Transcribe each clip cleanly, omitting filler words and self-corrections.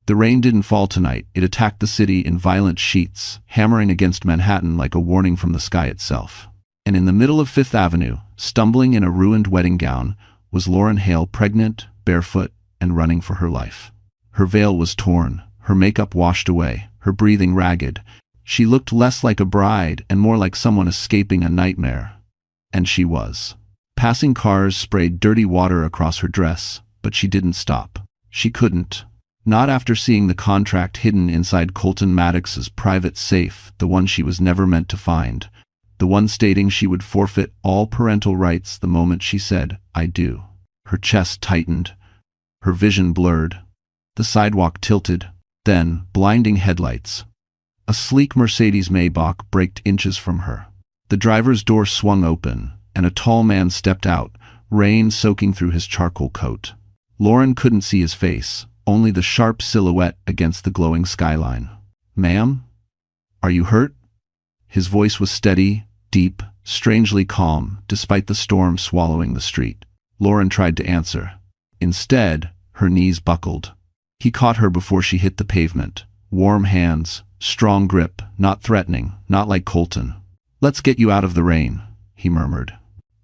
The rain didn't fall tonight. It attacked the city in violent sheets, hammering against Manhattan like a warning from the sky itself. And in the middle of Fifth Avenue, stumbling in a ruined wedding gown, was Lauren Hale, pregnant, barefoot, and running for her life. Her veil was torn, her makeup washed away, her breathing ragged. She looked less like a bride and more like someone escaping a nightmare. And she was. Passing cars sprayed dirty water across her dress, but she didn't stop. She couldn't. Not after seeing the contract hidden inside Colton Maddox's private safe, the one she was never meant to find. The one stating she would forfeit all parental rights the moment she said, "I do." Her chest tightened. Her vision blurred. The sidewalk tilted. Then, blinding headlights. A sleek Mercedes Maybach braked inches from her. The driver's door swung open, and a tall man stepped out, rain soaking through his charcoal coat. Lauren couldn't see his face, only the sharp silhouette against the glowing skyline. "Ma'am? Are you hurt?" His voice was steady, deep, strangely calm, despite the storm swallowing the street. Lauren tried to answer. Instead, her knees buckled. He caught her before she hit the pavement. Warm hands, strong grip, not threatening, not like Colton. "Let's get you out of the rain," he murmured.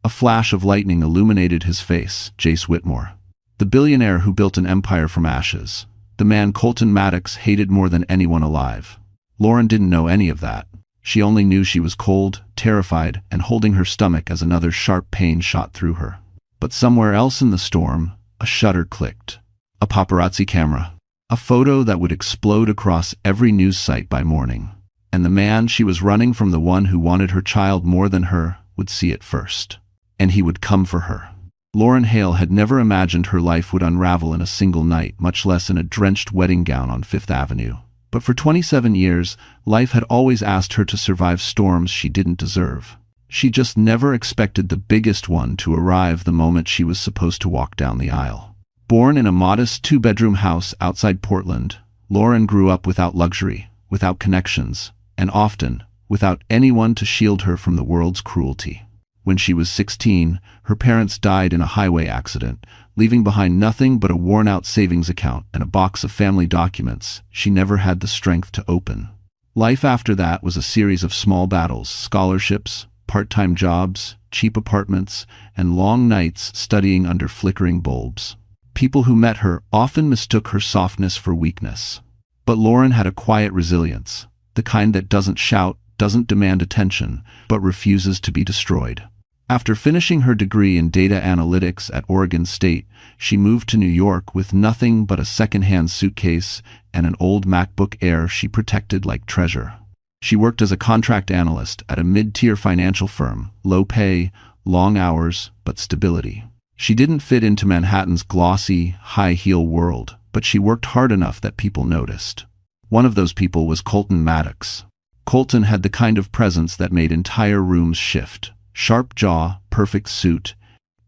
A flash of lightning illuminated his face, Jace Whitmore. The billionaire who built an empire from ashes. The man Colton Maddox hated more than anyone alive. Lauren didn't know any of that. She only knew she was cold, terrified, and holding her stomach as another sharp pain shot through her. But somewhere else in the storm, a shutter clicked. A paparazzi camera. A photo that would explode across every news site by morning. And the man she was running from, the one who wanted her child more than her, would see it first. And he would come for her. Lauren Hale had never imagined her life would unravel in a single night, much less in a drenched wedding gown on Fifth Avenue. But for 27 years, life had always asked her to survive storms she didn't deserve. She just never expected the biggest one to arrive the moment she was supposed to walk down the aisle. Born in a modest two-bedroom house outside Portland, Lauren grew up without luxury, without connections, and often without anyone to shield her from the world's cruelty. When she was 16, her parents died in a highway accident, leaving behind nothing but a worn-out savings account and a box of family documents she never had the strength to open. Life after that was a series of small battles, scholarships, part-time jobs, cheap apartments, and long nights studying under flickering bulbs. People who met her often mistook her softness for weakness. But Lauren had a quiet resilience, the kind that doesn't shout, doesn't demand attention, but refuses to be destroyed. After finishing her degree in data analytics at Oregon State, she moved to New York with nothing but a second-hand suitcase and an old MacBook Air she protected like treasure. She worked as a contract analyst at a mid-tier financial firm, low pay, long hours, but stability. She didn't fit into Manhattan's glossy, high-heel world, but she worked hard enough that people noticed. One of those people was Colton Maddox. Colton had the kind of presence that made entire rooms shift. Sharp jaw, perfect suit,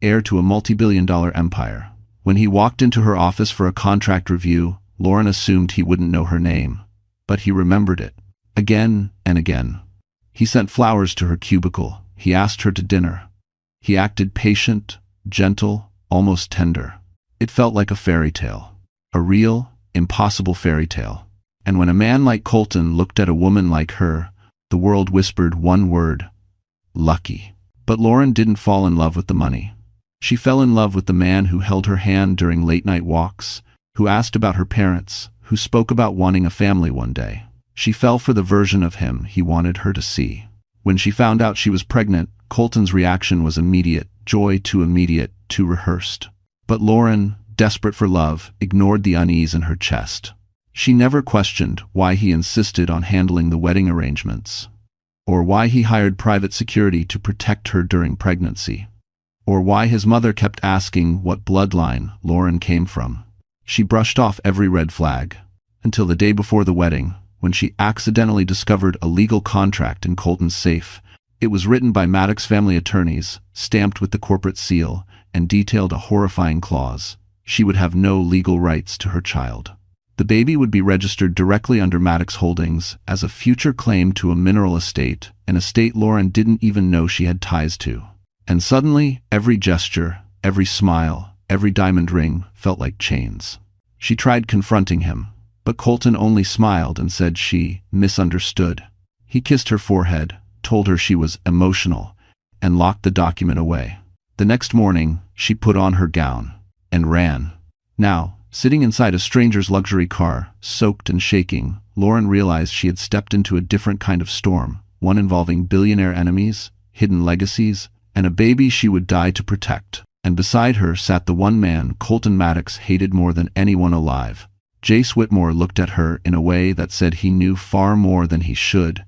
heir to a multi-billion-dollar empire. When he walked into her office for a contract review, Lauren assumed he wouldn't know her name. But he remembered it. Again and again. He sent flowers to her cubicle. He asked her to dinner. He acted patient, gentle, almost tender. It felt like a fairy tale. A real, impossible fairy tale. And when a man like Colton looked at a woman like her, the world whispered one word: lucky. But Lauren didn't fall in love with the money. She fell in love with the man who held her hand during late-night walks, who asked about her parents, who spoke about wanting a family one day. She fell for the version of him he wanted her to see. When she found out she was pregnant, Colton's reaction was immediate, joy too immediate, too rehearsed. But Lauren, desperate for love, ignored the unease in her chest. She never questioned why he insisted on handling the wedding arrangements, or why he hired private security to protect her during pregnancy, or why his mother kept asking what bloodline Lauren came from. She brushed off every red flag, until the day before the wedding, when she accidentally discovered a legal contract in Colton's safe. It was written by Maddox family attorneys, stamped with the corporate seal, and detailed a horrifying clause: she would have no legal rights to her child. The baby would be registered directly under Maddox Holdings as a future claim to a mineral estate, an estate Lauren didn't even know she had ties to. And suddenly, every gesture, every smile, every diamond ring felt like chains. She tried confronting him, But Colton only smiled and said she misunderstood. He kissed her forehead, told her she was emotional, and locked the document away. The next morning, she put on her gown and ran. Now, sitting inside a stranger's luxury car, soaked and shaking, Lauren realized she had stepped into a different kind of storm, one involving billionaire enemies, hidden legacies, and a baby she would die to protect. And beside her sat the one man Colton Maddox hated more than anyone alive. Jace Whitmore looked at her in a way that said he knew far more than he should,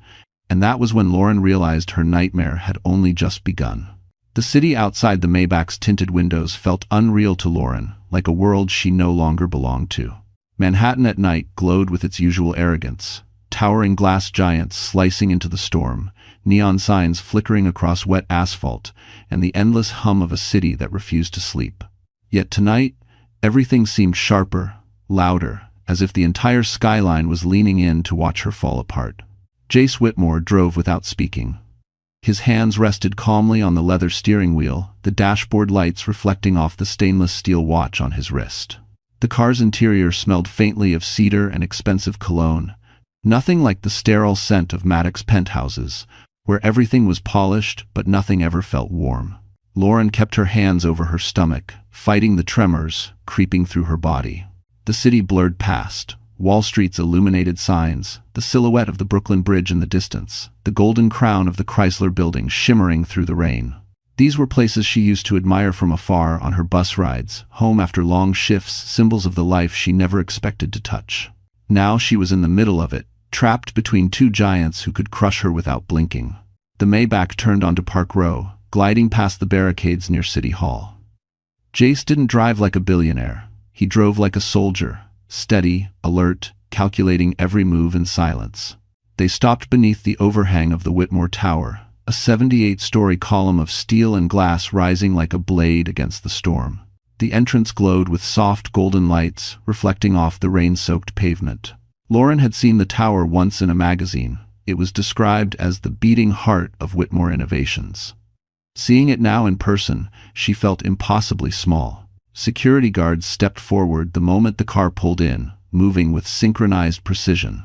and that was when Lauren realized her nightmare had only just begun. The city outside the Maybach's tinted windows felt unreal to Lauren, like a world she no longer belonged to. Manhattan at night glowed with its usual arrogance, towering glass giants slicing into the storm, neon signs flickering across wet asphalt, and the endless hum of a city that refused to sleep. Yet tonight, everything seemed sharper, louder, as if the entire skyline was leaning in to watch her fall apart. Jace Whitmore drove without speaking. His hands rested calmly on the leather steering wheel, the dashboard lights reflecting off the stainless steel watch on his wrist. The car's interior smelled faintly of cedar and expensive cologne, nothing like the sterile scent of Maddox penthouses, where everything was polished but nothing ever felt warm. Lauren kept her hands over her stomach, fighting the tremors creeping through her body. The city blurred past, Wall Street's illuminated signs, the silhouette of the Brooklyn Bridge in the distance, the golden crown of the Chrysler Building shimmering through the rain. These were places she used to admire from afar on her bus rides, home after long shifts, symbols of the life she never expected to touch. Now she was in the middle of it, trapped between two giants who could crush her without blinking. The Maybach turned onto Park Row, gliding past the barricades near City Hall. Jace didn't drive like a billionaire. He drove like a soldier, steady, alert, calculating every move in silence. They stopped beneath the overhang of the Whitmore Tower, a 78-story column of steel and glass rising like a blade against the storm. The entrance glowed with soft golden lights, reflecting off the rain-soaked pavement. Lauren had seen the tower once in a magazine. It was described as the beating heart of Whitmore Innovations. Seeing it now in person, she felt impossibly small. Security guards stepped forward the moment the car pulled in, moving with synchronized precision.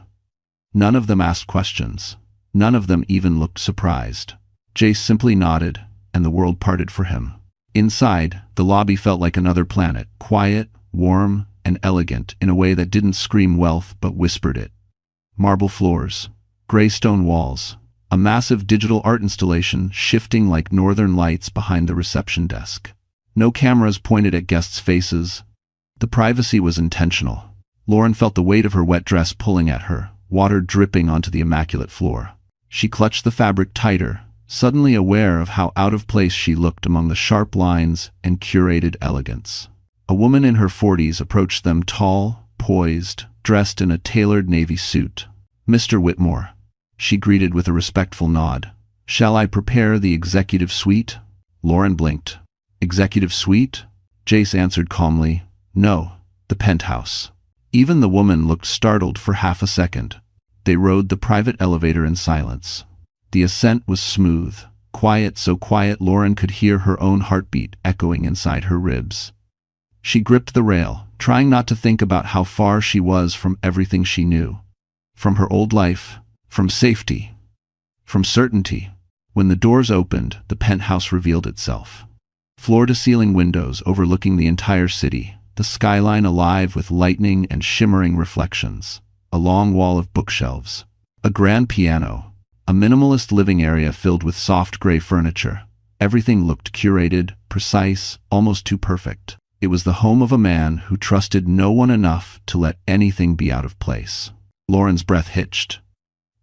None of them asked questions. None of them even looked surprised. Jace simply nodded, and the world parted for him. Inside, the lobby felt like another planet, quiet, warm, and elegant in a way that didn't scream wealth but whispered it. Marble floors, gray stone walls, a massive digital art installation shifting like northern lights behind the reception desk. No cameras pointed at guests' faces. The privacy was intentional. Lauren felt the weight of her wet dress pulling at her, water dripping onto the immaculate floor. She clutched the fabric tighter, suddenly aware of how out of place she looked among the sharp lines and curated elegance. A woman in her 40s approached them, tall, poised, dressed in a tailored navy suit. "Mr. Whitmore," she greeted with a respectful nod. "Shall I prepare the executive suite?" Lauren blinked. "Executive suite?" Jace answered calmly. "No, the penthouse." Even the woman looked startled for half a second. They rode the private elevator in silence. The ascent was smooth, quiet, so quiet Lauren could hear her own heartbeat echoing inside her ribs. She gripped the rail, trying not to think about how far she was from everything she knew. From her old life, from safety, from certainty. When the doors opened, the penthouse revealed itself. Floor-to-ceiling windows overlooking the entire city, the skyline alive with lightning and shimmering reflections. A long wall of bookshelves. A grand piano. A minimalist living area filled with soft gray furniture. Everything looked curated, precise, almost too perfect. It was the home of a man who trusted no one enough to let anything be out of place. Lauren's breath hitched.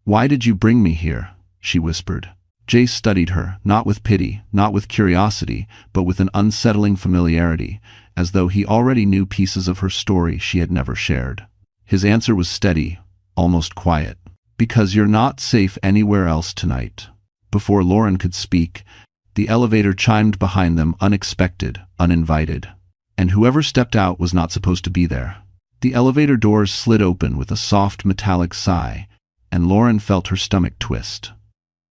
"Why did you bring me here?" she whispered. Jace studied her, not with pity, not with curiosity, but with an unsettling familiarity, as though he already knew pieces of her story she had never shared. His answer was steady, almost quiet. "Because you're not safe anywhere else tonight." Before Lauren could speak, the elevator chimed behind them, unexpected, uninvited. And whoever stepped out was not supposed to be there. The elevator doors slid open with a soft metallic sigh, and Lauren felt her stomach twist.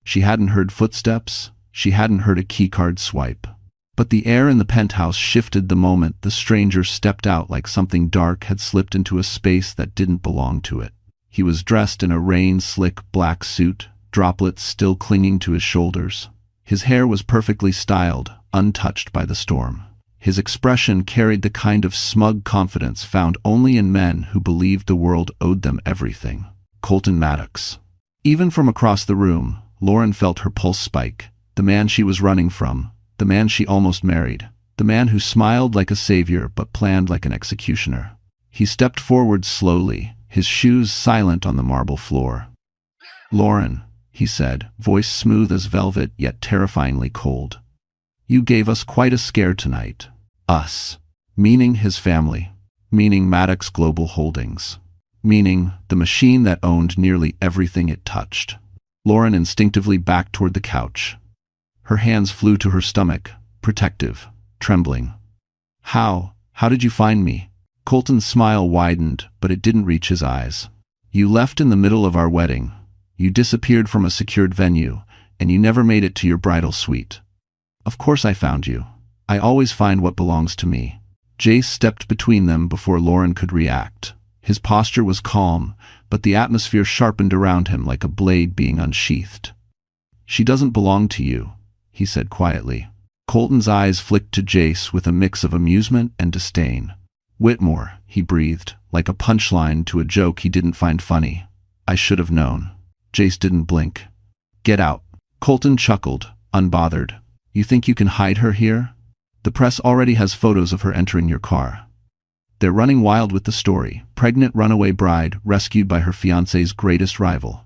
She hadn't heard footsteps, she hadn't heard a keycard swipe. But the air in the penthouse shifted the moment the stranger stepped out, like something dark had slipped into a space that didn't belong to it. He was dressed in a rain-slick black suit, droplets still clinging to his shoulders. His hair was perfectly styled, untouched by the storm. His expression carried the kind of smug confidence found only in men who believed the world owed them everything. Colton Maddox. Even from across the room, Lauren felt her pulse spike. The man she was running from, the man she almost married, the man who smiled like a savior but planned like an executioner. He stepped forward slowly, his shoes silent on the marble floor. "Lauren," he said, voice smooth as velvet yet terrifyingly cold. "You gave us quite a scare tonight." Us. Meaning his family. Meaning Maddox Global Holdings. Meaning the machine that owned nearly everything it touched. Lauren instinctively backed toward the couch. Her hands flew to her stomach, protective, trembling. How did you find me?" Colton's smile widened, but it didn't reach his eyes. "You left in the middle of our wedding. You disappeared from a secured venue, and you never made it to your bridal suite. Of course I found you. I always find what belongs to me." Jace stepped between them before Lauren could react. His posture was calm, but the atmosphere sharpened around him like a blade being unsheathed. "She doesn't belong to you," he said quietly. Colton's eyes flicked to Jace with a mix of amusement and disdain. "Whitmore," he breathed, like a punchline to a joke he didn't find funny. "I should have known." Jace didn't blink. "Get out." Colton chuckled, unbothered. "You think you can hide her here? The press already has photos of her entering your car. They're running wild with the story. Pregnant runaway bride rescued by her fiancé's greatest rival."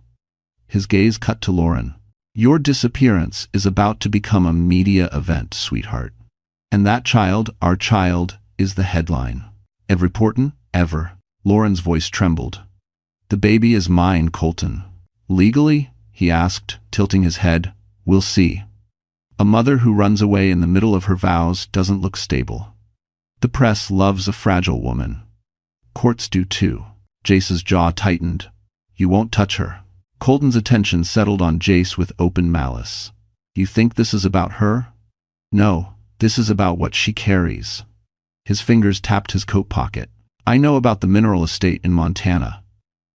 His gaze cut to Lauren. "Your disappearance is about to become a media event, sweetheart. And that child, our child, is the headline. Ever important? Ever." Lauren's voice trembled. "The baby is mine, Colton." "Legally?" he asked, tilting his head. "We'll see." A mother who runs away in the middle of her vows doesn't look stable. The press loves a fragile woman. Courts do too. Jace's jaw tightened. "You won't touch her." Colton's attention settled on Jace with open malice. "You think this is about her?" "No, this is about what she carries." His fingers tapped his coat pocket. "I know about the mineral estate in Montana.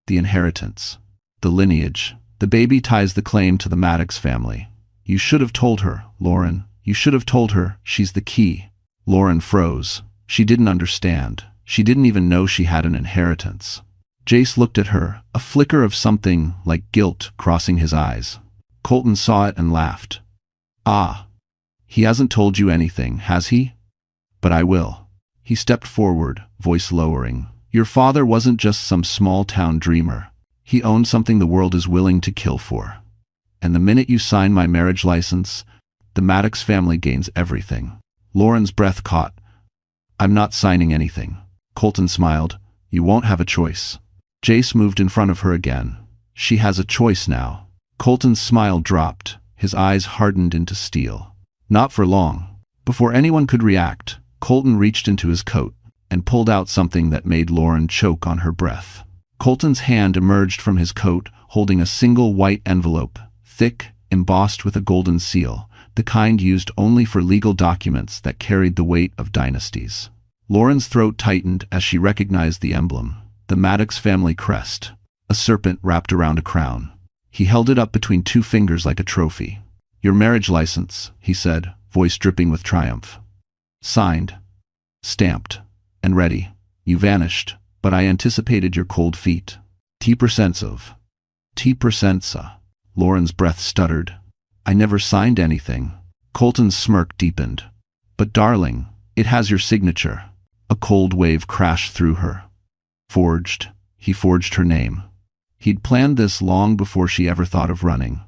The inheritance. The lineage. The baby ties the claim to the Maddox family. You should have told her, Lauren. You should have told her she's the key." Lauren froze. She didn't understand. She didn't even know she had an inheritance. Jace looked at her, a flicker of something like guilt crossing his eyes. Colton saw it and laughed. "Ah. He hasn't told you anything, has he? But I will." He stepped forward, voice lowering. "Your father wasn't just some small-town dreamer. He owned something the world is willing to kill for. And the minute you sign my marriage license, the Maddox family gains everything." Lauren's breath caught. "I'm not signing anything." Colton smiled. "You won't have a choice." Jace moved in front of her again. "She has a choice now." Colton's smile dropped. His eyes hardened into steel. Not for long. Before anyone could react, Colton reached into his coat and pulled out something that made Lauren choke on her breath. Colton's hand emerged from his coat, holding a single white envelope, thick, embossed with a golden seal, the kind used only for legal documents that carried the weight of dynasties. Lauren's throat tightened as she recognized the emblem, the Maddox family crest, a serpent wrapped around a crown. He held it up between two fingers like a trophy. "Your marriage license," he said, voice dripping with triumph. "Signed, stamped, and ready. You vanished, but I anticipated your cold feet. T% of. T%. Lauren's breath stuttered. "I never signed anything." Colton's smirk deepened. "But darling, it has your signature." A cold wave crashed through her. Forged. He forged her name. He'd planned this long before she ever thought of running.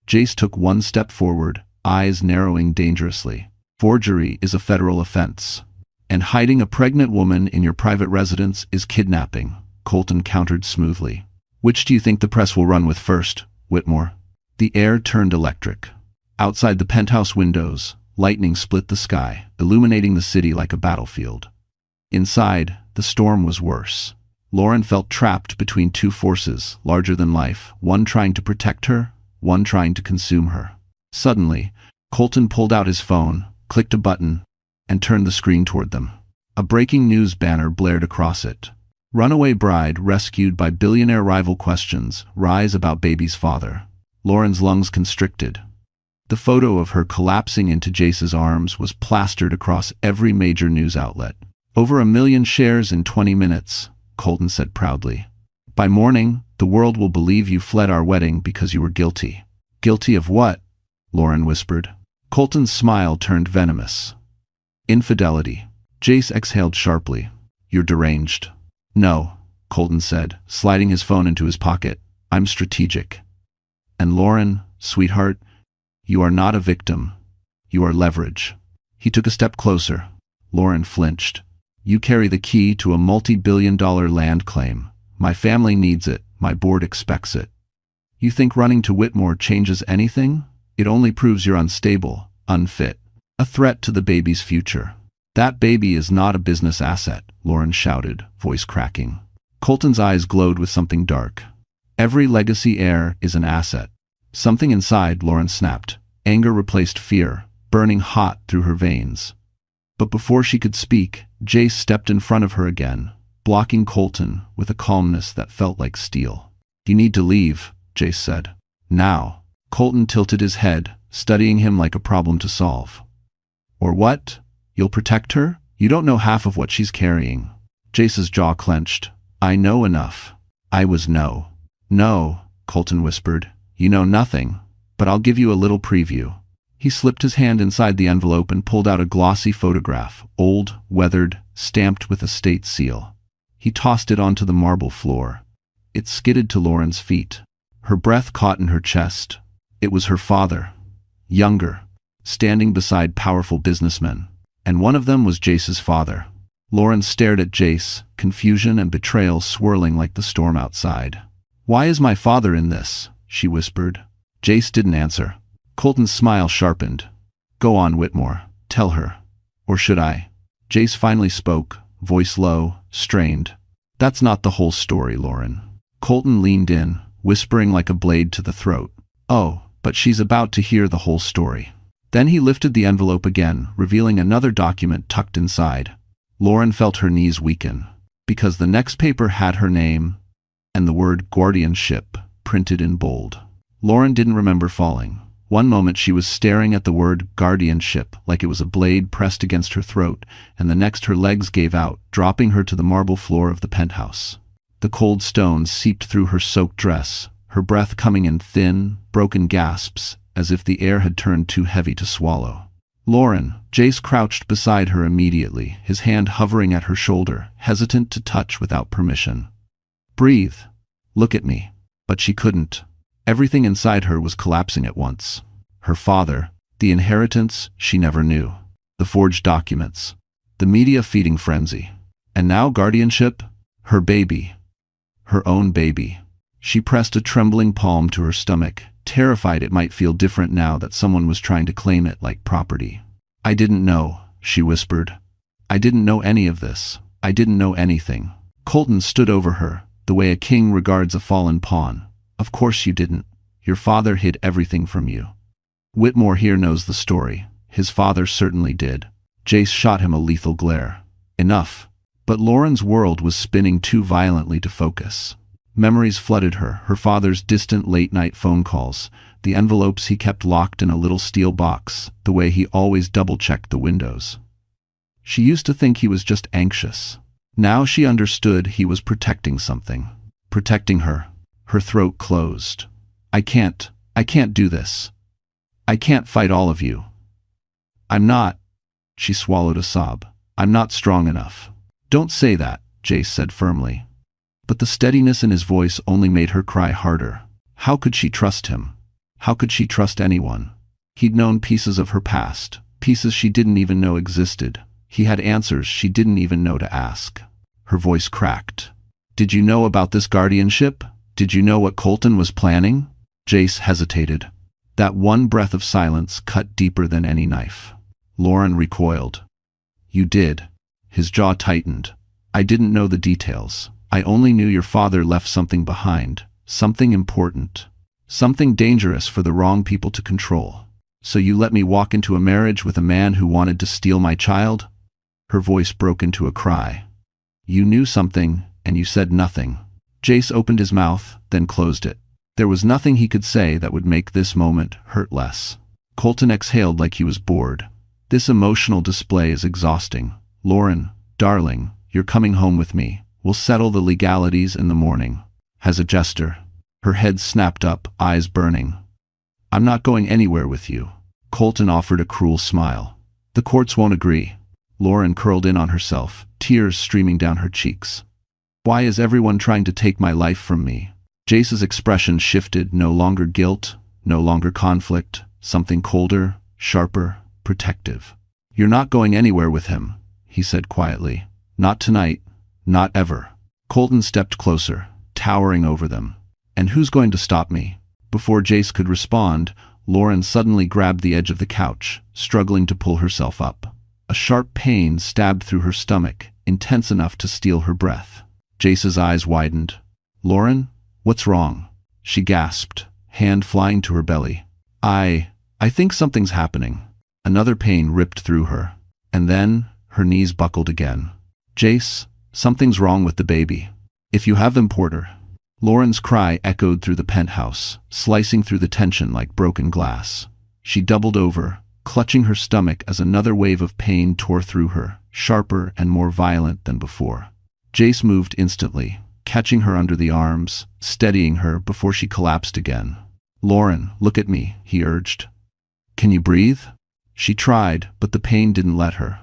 Jace took one step forward, eyes narrowing dangerously. "Forgery is a federal offense. And hiding a pregnant woman in your private residence is kidnapping," Colton countered smoothly. "Which do you think the press will run with first, Whitmore?" The air turned electric. Outside the penthouse windows, lightning split the sky, illuminating the city like a battlefield. Inside, the storm was worse. Lauren felt trapped between two forces, larger than life, one trying to protect her, one trying to consume her. Suddenly, Colton pulled out his phone, clicked a button, and turned the screen toward them. A breaking news banner blared across it. Runaway bride rescued by billionaire rival, questions rise about baby's father. Lauren's lungs constricted. The photo of her collapsing into Jace's arms was plastered across every major news outlet. Over 1 million shares in 20 minutes, Colton said proudly. By morning, the world will believe you fled our wedding because you were guilty. Guilty of what? Lauren whispered. Colton's smile turned venomous. Infidelity. Jace exhaled sharply. You're deranged. No, Colton said, sliding his phone into his pocket. I'm strategic. And Lauren, sweetheart, you are not a victim. You are leverage. He took a step closer. Lauren flinched. You carry the key to a multi-billion-dollar land claim. My family needs it. My board expects it. You think running to Whitmore changes anything? It only proves you're unstable, unfit, a threat to the baby's future. That baby is not a business asset, Lauren shouted, voice cracking. Colton's eyes glowed with something dark. Every legacy heir is an asset. Something inside, Lauren snapped. Anger replaced fear, burning hot through her veins. But before she could speak, Jace stepped in front of her again, blocking Colton with a calmness that felt like steel. You need to leave, Jace said. Now. Colton tilted his head, studying him like a problem to solve. Or what? You'll protect her? You don't know half of what she's carrying. Jace's jaw clenched. I know enough. I was no. No, Colton whispered. You know nothing, but I'll give you a little preview. He slipped his hand inside the envelope and pulled out a glossy photograph, old, weathered, stamped with a state seal. He tossed it onto the marble floor. It skidded to Lauren's feet. Her breath caught in her chest. It was her father, younger, standing beside powerful businessmen. And one of them was Jace's father. Lauren stared at Jace, confusion and betrayal swirling like the storm outside. Why is my father in this? She whispered. Jace didn't answer. Colton's smile sharpened. Go on, Whitmore. Tell her. Or should I? Jace finally spoke, voice low, strained. That's not the whole story, Lauren. Colton leaned in, whispering like a blade to the throat. Oh, but she's about to hear the whole story. Then he lifted the envelope again, revealing another document tucked inside. Lauren felt her knees weaken, because the next paper had her name and the word guardianship printed in bold. Lauren didn't remember falling. One moment she was staring at the word guardianship like it was a blade pressed against her throat, and the next her legs gave out, dropping her to the marble floor of the penthouse. The cold stones seeped through her soaked dress, her breath coming in thin, broken gasps, as if the air had turned too heavy to swallow. Lauren, Jace crouched beside her immediately, his hand hovering at her shoulder, hesitant to touch without permission. Breathe. Look at me. But she couldn't. Everything inside her was collapsing at once. Her father, the inheritance she never knew, the forged documents, the media-feeding frenzy. And now guardianship? Her baby. Her own baby. She pressed a trembling palm to her stomach, terrified it might feel different now that someone was trying to claim it like property. I didn't know, she whispered. I didn't know any of this. I didn't know anything. Colton stood over her, the way a king regards a fallen pawn. Of course you didn't. Your father hid everything from you. Whitmore here knows the story. His father certainly did. Jace shot him a lethal glare. Enough. But Lauren's world was spinning too violently to focus. Memories flooded her, her father's distant late-night phone calls, the envelopes he kept locked in a little steel box, the way he always double-checked the windows. She used to think he was just anxious. Now she understood he was protecting something. Protecting her. Her throat closed. I can't do this. I can't fight all of you. I'm not. She swallowed a sob. I'm not strong enough. Don't say that, Jace said firmly. But the steadiness in his voice only made her cry harder. How could she trust him? How could she trust anyone? He'd known pieces of her past, pieces she didn't even know existed. He had answers she didn't even know to ask. Her voice cracked. Did you know about this guardianship? Did you know what Colton was planning? Jace hesitated. That one breath of silence cut deeper than any knife. Lauren recoiled. You did. His jaw tightened. I didn't know the details. I only knew your father left something behind. Something important. Something dangerous for the wrong people to control. So you let me walk into a marriage with a man who wanted to steal my child? Her voice broke into a cry. You knew something, and you said nothing. Jace opened his mouth, then closed it. There was nothing he could say that would make this moment hurt less. Colton exhaled like he was bored. This emotional display is exhausting. Lauren, darling, you're coming home with me. We'll settle the legalities in the morning. As a gesture. Her head snapped up, eyes burning. I'm not going anywhere with you. Colton offered a cruel smile. The courts won't agree. Lauren curled in on herself, tears streaming down her cheeks. Why is everyone trying to take my life from me? Jace's expression shifted, no longer guilt, no longer conflict, something colder, sharper, protective. You're not going anywhere with him, he said quietly. Not tonight, not ever. Colton stepped closer, towering over them. And who's going to stop me? Before Jace could respond, Lauren suddenly grabbed the edge of the couch, struggling to pull herself up. A sharp pain stabbed through her stomach, intense enough to steal her breath. Jace's eyes widened. Lauren, what's wrong? She gasped, hand flying to her belly. I think something's happening. Another pain ripped through her. And then, her knees buckled again. Jace, something's wrong with the baby. If you have them, Porter. Lauren's cry echoed through the penthouse, slicing through the tension like broken glass. She doubled over, clutching her stomach as another wave of pain tore through her, sharper and more violent than before. Jace moved instantly, catching her under the arms, steadying her before she collapsed again. Lauren, look at me, he urged. Can you breathe? She tried, but the pain didn't let her.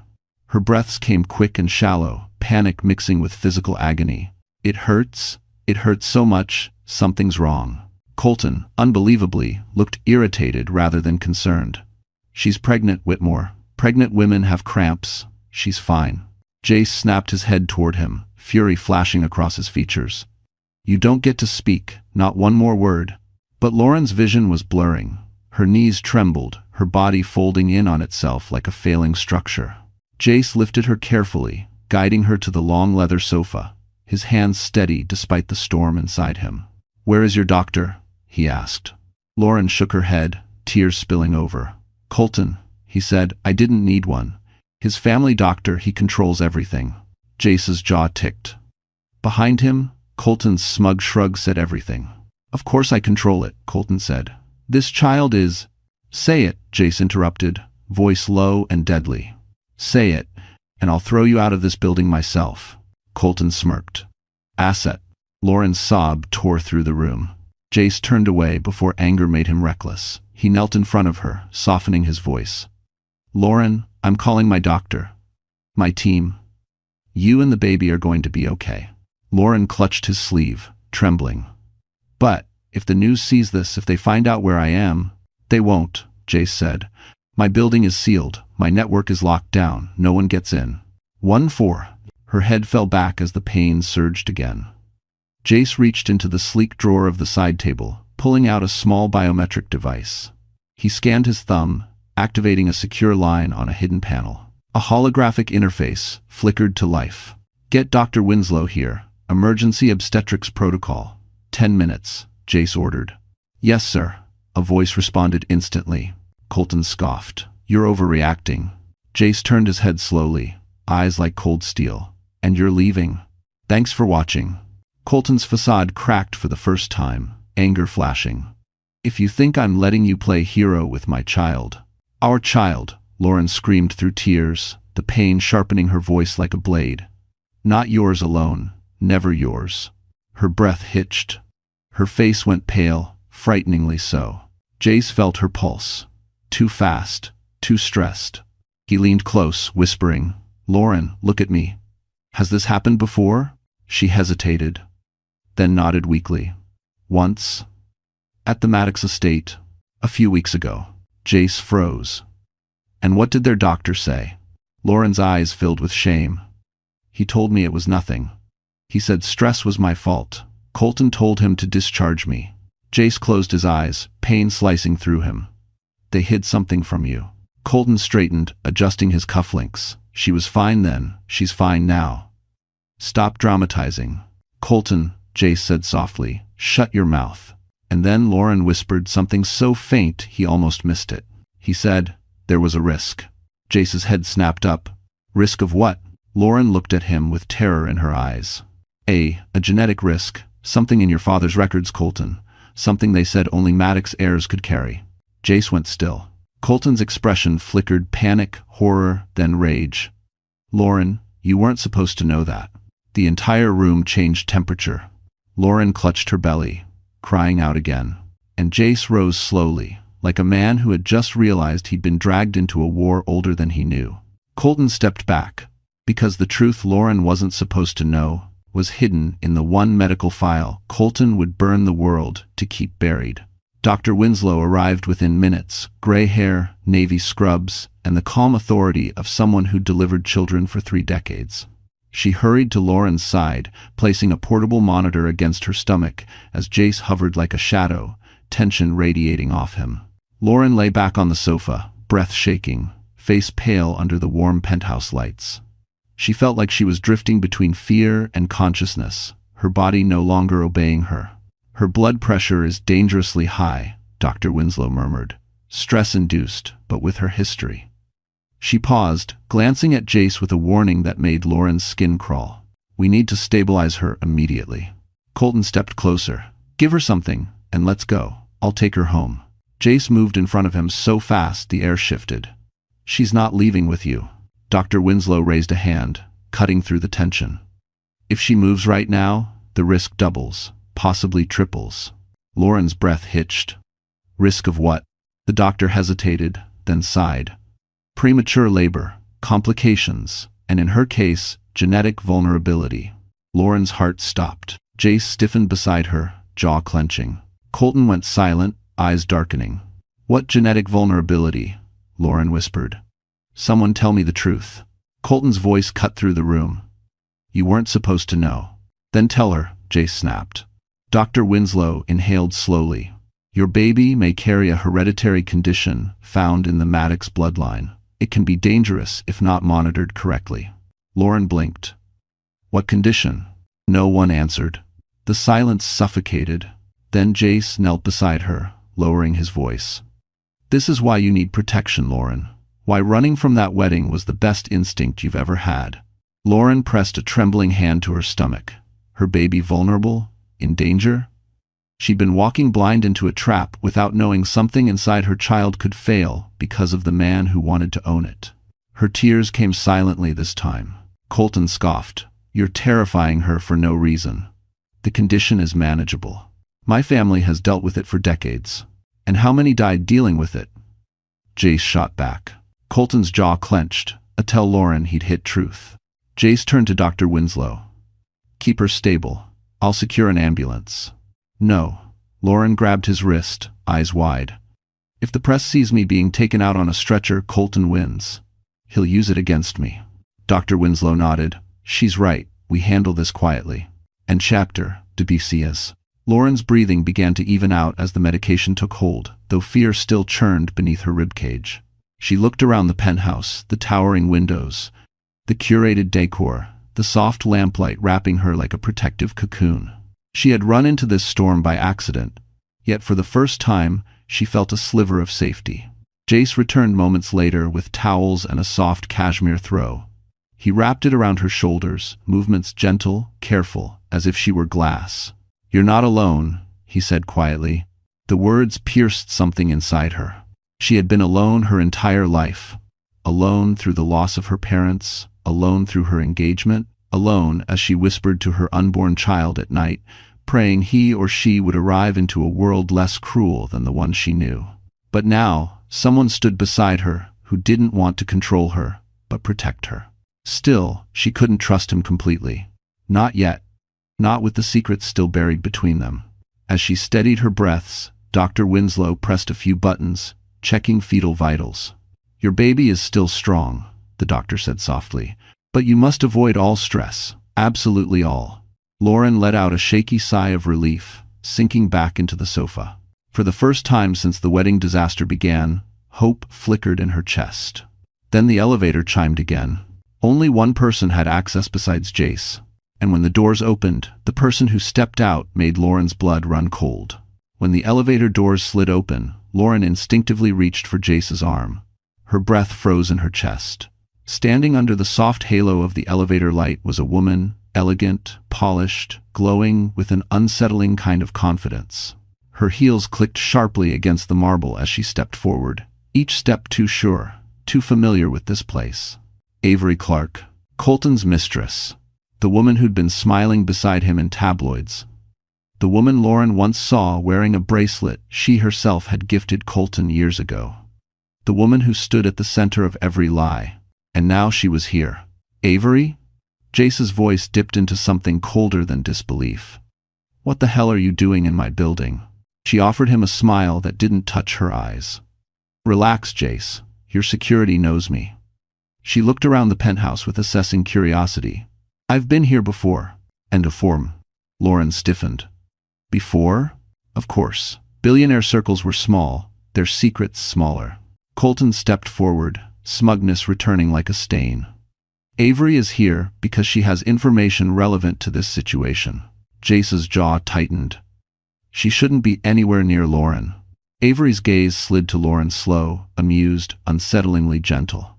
Her breaths came quick and shallow, panic mixing with physical agony. It hurts so much, something's wrong. Colton, unbelievably, looked irritated rather than concerned. She's pregnant, Whitmore. Pregnant women have cramps. She's fine. Jace snapped his head toward him, fury flashing across his features. You don't get to speak, not one more word. But Lauren's vision was blurring. Her knees trembled, her body folding in on itself like a failing structure. Jace lifted her carefully, guiding her to the long leather sofa, his hands steady despite the storm inside him. Where is your doctor? He asked. Lauren shook her head, tears spilling over. Colton, he said, I didn't need one. His family doctor, he controls everything. Jace's jaw ticked. Behind him, Colton's smug shrug said everything. Of course I control it, Colton said. This child is... Say it, Jace interrupted, voice low and deadly. Say it, and I'll throw you out of this building myself. Colton smirked. Asset. Lauren's sob tore through the room. Jace turned away before anger made him reckless. He knelt in front of her, softening his voice. Lauren, I'm calling my doctor. My team. You and the baby are going to be okay. Lauren clutched his sleeve, trembling. But, if the news sees this, if they find out where I am... They won't, Jace said. My building is sealed, my network is locked down, no one gets in. 1-4. Her head fell back as the pain surged again. Jace reached into the sleek drawer of the side table, pulling out a small biometric device. He scanned his thumb, activating a secure line on a hidden panel. A holographic interface flickered to life. Get Dr. Winslow here. Emergency obstetrics protocol. 10 minutes, Jace ordered. Yes, sir. A voice responded instantly. Colton scoffed. You're overreacting. Jace turned his head slowly, eyes like cold steel. And you're leaving. Thanks for watching. Colton's facade cracked for the first time, anger flashing. If you think I'm letting you play hero with my child. Our child, Lauren screamed through tears, the pain sharpening her voice like a blade. Not yours alone, never yours. Her breath hitched. Her face went pale, frighteningly so. Jace felt her pulse. Too fast, too stressed. He leaned close, whispering, Lauren, look at me. Has this happened before? She hesitated, then nodded weakly. Once. At the Maddox estate, a few weeks ago. Jace froze. And what did their doctor say? Lauren's eyes filled with shame. He told me it was nothing. He said stress was my fault. Colton told him to discharge me. Jace closed his eyes, pain slicing through him. They hid something from you. Colton straightened, adjusting his cufflinks. She was fine then, she's fine now. Stop dramatizing. Colton, Jace said softly, shut your mouth. And then Lauren whispered something so faint he almost missed it. he said. There was a risk. Jace's head snapped up. Risk of what? Lauren looked at him with terror in her eyes. A genetic risk. Something in your father's records, Colton. Something they said only Maddox heirs could carry. Jace went still. Colton's expression flickered panic, horror, then rage. Lauren, you weren't supposed to know that. The entire room changed temperature. Lauren clutched her belly, crying out again. And Jace rose slowly, like a man who had just realized he'd been dragged into a war older than he knew. Colton stepped back, because the truth Lauren wasn't supposed to know was hidden in the one medical file Colton would burn the world to keep buried. Dr. Winslow arrived within minutes, gray hair, navy scrubs, and the calm authority of someone who delivered children for 3 decades. She hurried to Lauren's side, placing a portable monitor against her stomach as Jace hovered like a shadow, tension radiating off him. Lauren lay back on the sofa, breath shaking, face pale under the warm penthouse lights. She felt like she was drifting between fear and consciousness, her body no longer obeying her. Her blood pressure is dangerously high, Dr. Winslow murmured. Stress-induced, but with her history. She paused, glancing at Jace with a warning that made Lauren's skin crawl. We need to stabilize her immediately. Colton stepped closer. Give her something, and let's go. I'll take her home. Jace moved in front of him so fast the air shifted. She's not leaving with you. Dr. Winslow raised a hand, cutting through the tension. If she moves right now, the risk doubles, possibly triples. Lauren's breath hitched. Risk of what? The doctor hesitated, then sighed. Premature labor, complications, and in her case, genetic vulnerability. Lauren's heart stopped. Jace stiffened beside her, jaw clenching. Colton went silent, eyes darkening. What genetic vulnerability? Lauren whispered. Someone tell me the truth. Colton's voice cut through the room. You weren't supposed to know. Then tell her, Jace snapped. Dr. Winslow inhaled slowly. Your baby may carry a hereditary condition found in the Maddox bloodline. It can be dangerous if not monitored correctly. Lauren blinked. What condition? No one answered. The silence suffocated. Then Jace knelt beside her, lowering his voice. This is why you need protection, Lauren. Why running from that wedding was the best instinct you've ever had. Lauren pressed a trembling hand to her stomach. Her baby vulnerable? In danger? She'd been walking blind into a trap without knowing something inside her child could fail because of the man who wanted to own it. Her tears came silently this time. Colton scoffed. You're terrifying her for no reason. The condition is manageable. My family has dealt with it for decades. And how many died dealing with it? Jace shot back. Colton's jaw clenched. Tell Lauren he'd hit truth. Jace turned to Dr. Winslow. Keep her stable. I'll secure an ambulance. No. Lauren grabbed his wrist, eyes wide. If the press sees me being taken out on a stretcher, Colton wins. He'll use it against me. Dr. Winslow nodded. She's right. We handle this quietly. And chapter, Debisias. Lauren's breathing began to even out as the medication took hold, though fear still churned beneath her ribcage. She looked around the penthouse, the towering windows, the curated decor, the soft lamplight wrapping her like a protective cocoon. She had run into this storm by accident, yet for the first time, she felt a sliver of safety. Jace returned moments later with towels and a soft cashmere throw. He wrapped it around her shoulders, movements gentle, careful, as if she were glass. You're not alone, he said quietly. The words pierced something inside her. She had been alone her entire life. Alone through the loss of her parents, alone through her engagement, alone as she whispered to her unborn child at night, praying he or she would arrive into a world less cruel than the one she knew. But now, someone stood beside her who didn't want to control her, but protect her. Still, she couldn't trust him completely. Not yet. Not with the secrets still buried between them. As she steadied her breaths, Dr. Winslow pressed a few buttons, checking fetal vitals. Your baby is still strong, the doctor said softly, but you must avoid all stress, absolutely all. Lauren let out a shaky sigh of relief, sinking back into the sofa. For the first time since the wedding disaster began, hope flickered in her chest. Then the elevator chimed again. Only one person had access besides Jace, and when the doors opened, the person who stepped out made Lauren's blood run cold. When the elevator doors slid open, Lauren instinctively reached for Jace's arm. Her breath froze in her chest. Standing under the soft halo of the elevator light was a woman, elegant, polished, glowing with an unsettling kind of confidence. Her heels clicked sharply against the marble as she stepped forward, each step too sure, too familiar with this place. Avery Clark, Colton's mistress. The woman who'd been smiling beside him in tabloids. The woman Lauren once saw wearing a bracelet she herself had gifted Colton years ago. The woman who stood at the center of every lie. And now she was here. Avery? Jace's voice dipped into something colder than disbelief. What the hell are you doing in my building? She offered him a smile that didn't touch her eyes. Relax, Jace. Your security knows me. She looked around the penthouse with assessing curiosity. I've been here before. And before. Lauren stiffened. Before? Of course. Billionaire circles were small, their secrets smaller. Colton stepped forward, smugness returning like a stain. Avery is here because she has information relevant to this situation. Jace's jaw tightened. She shouldn't be anywhere near Lauren. Avery's gaze slid to Lauren, slow, amused, unsettlingly gentle.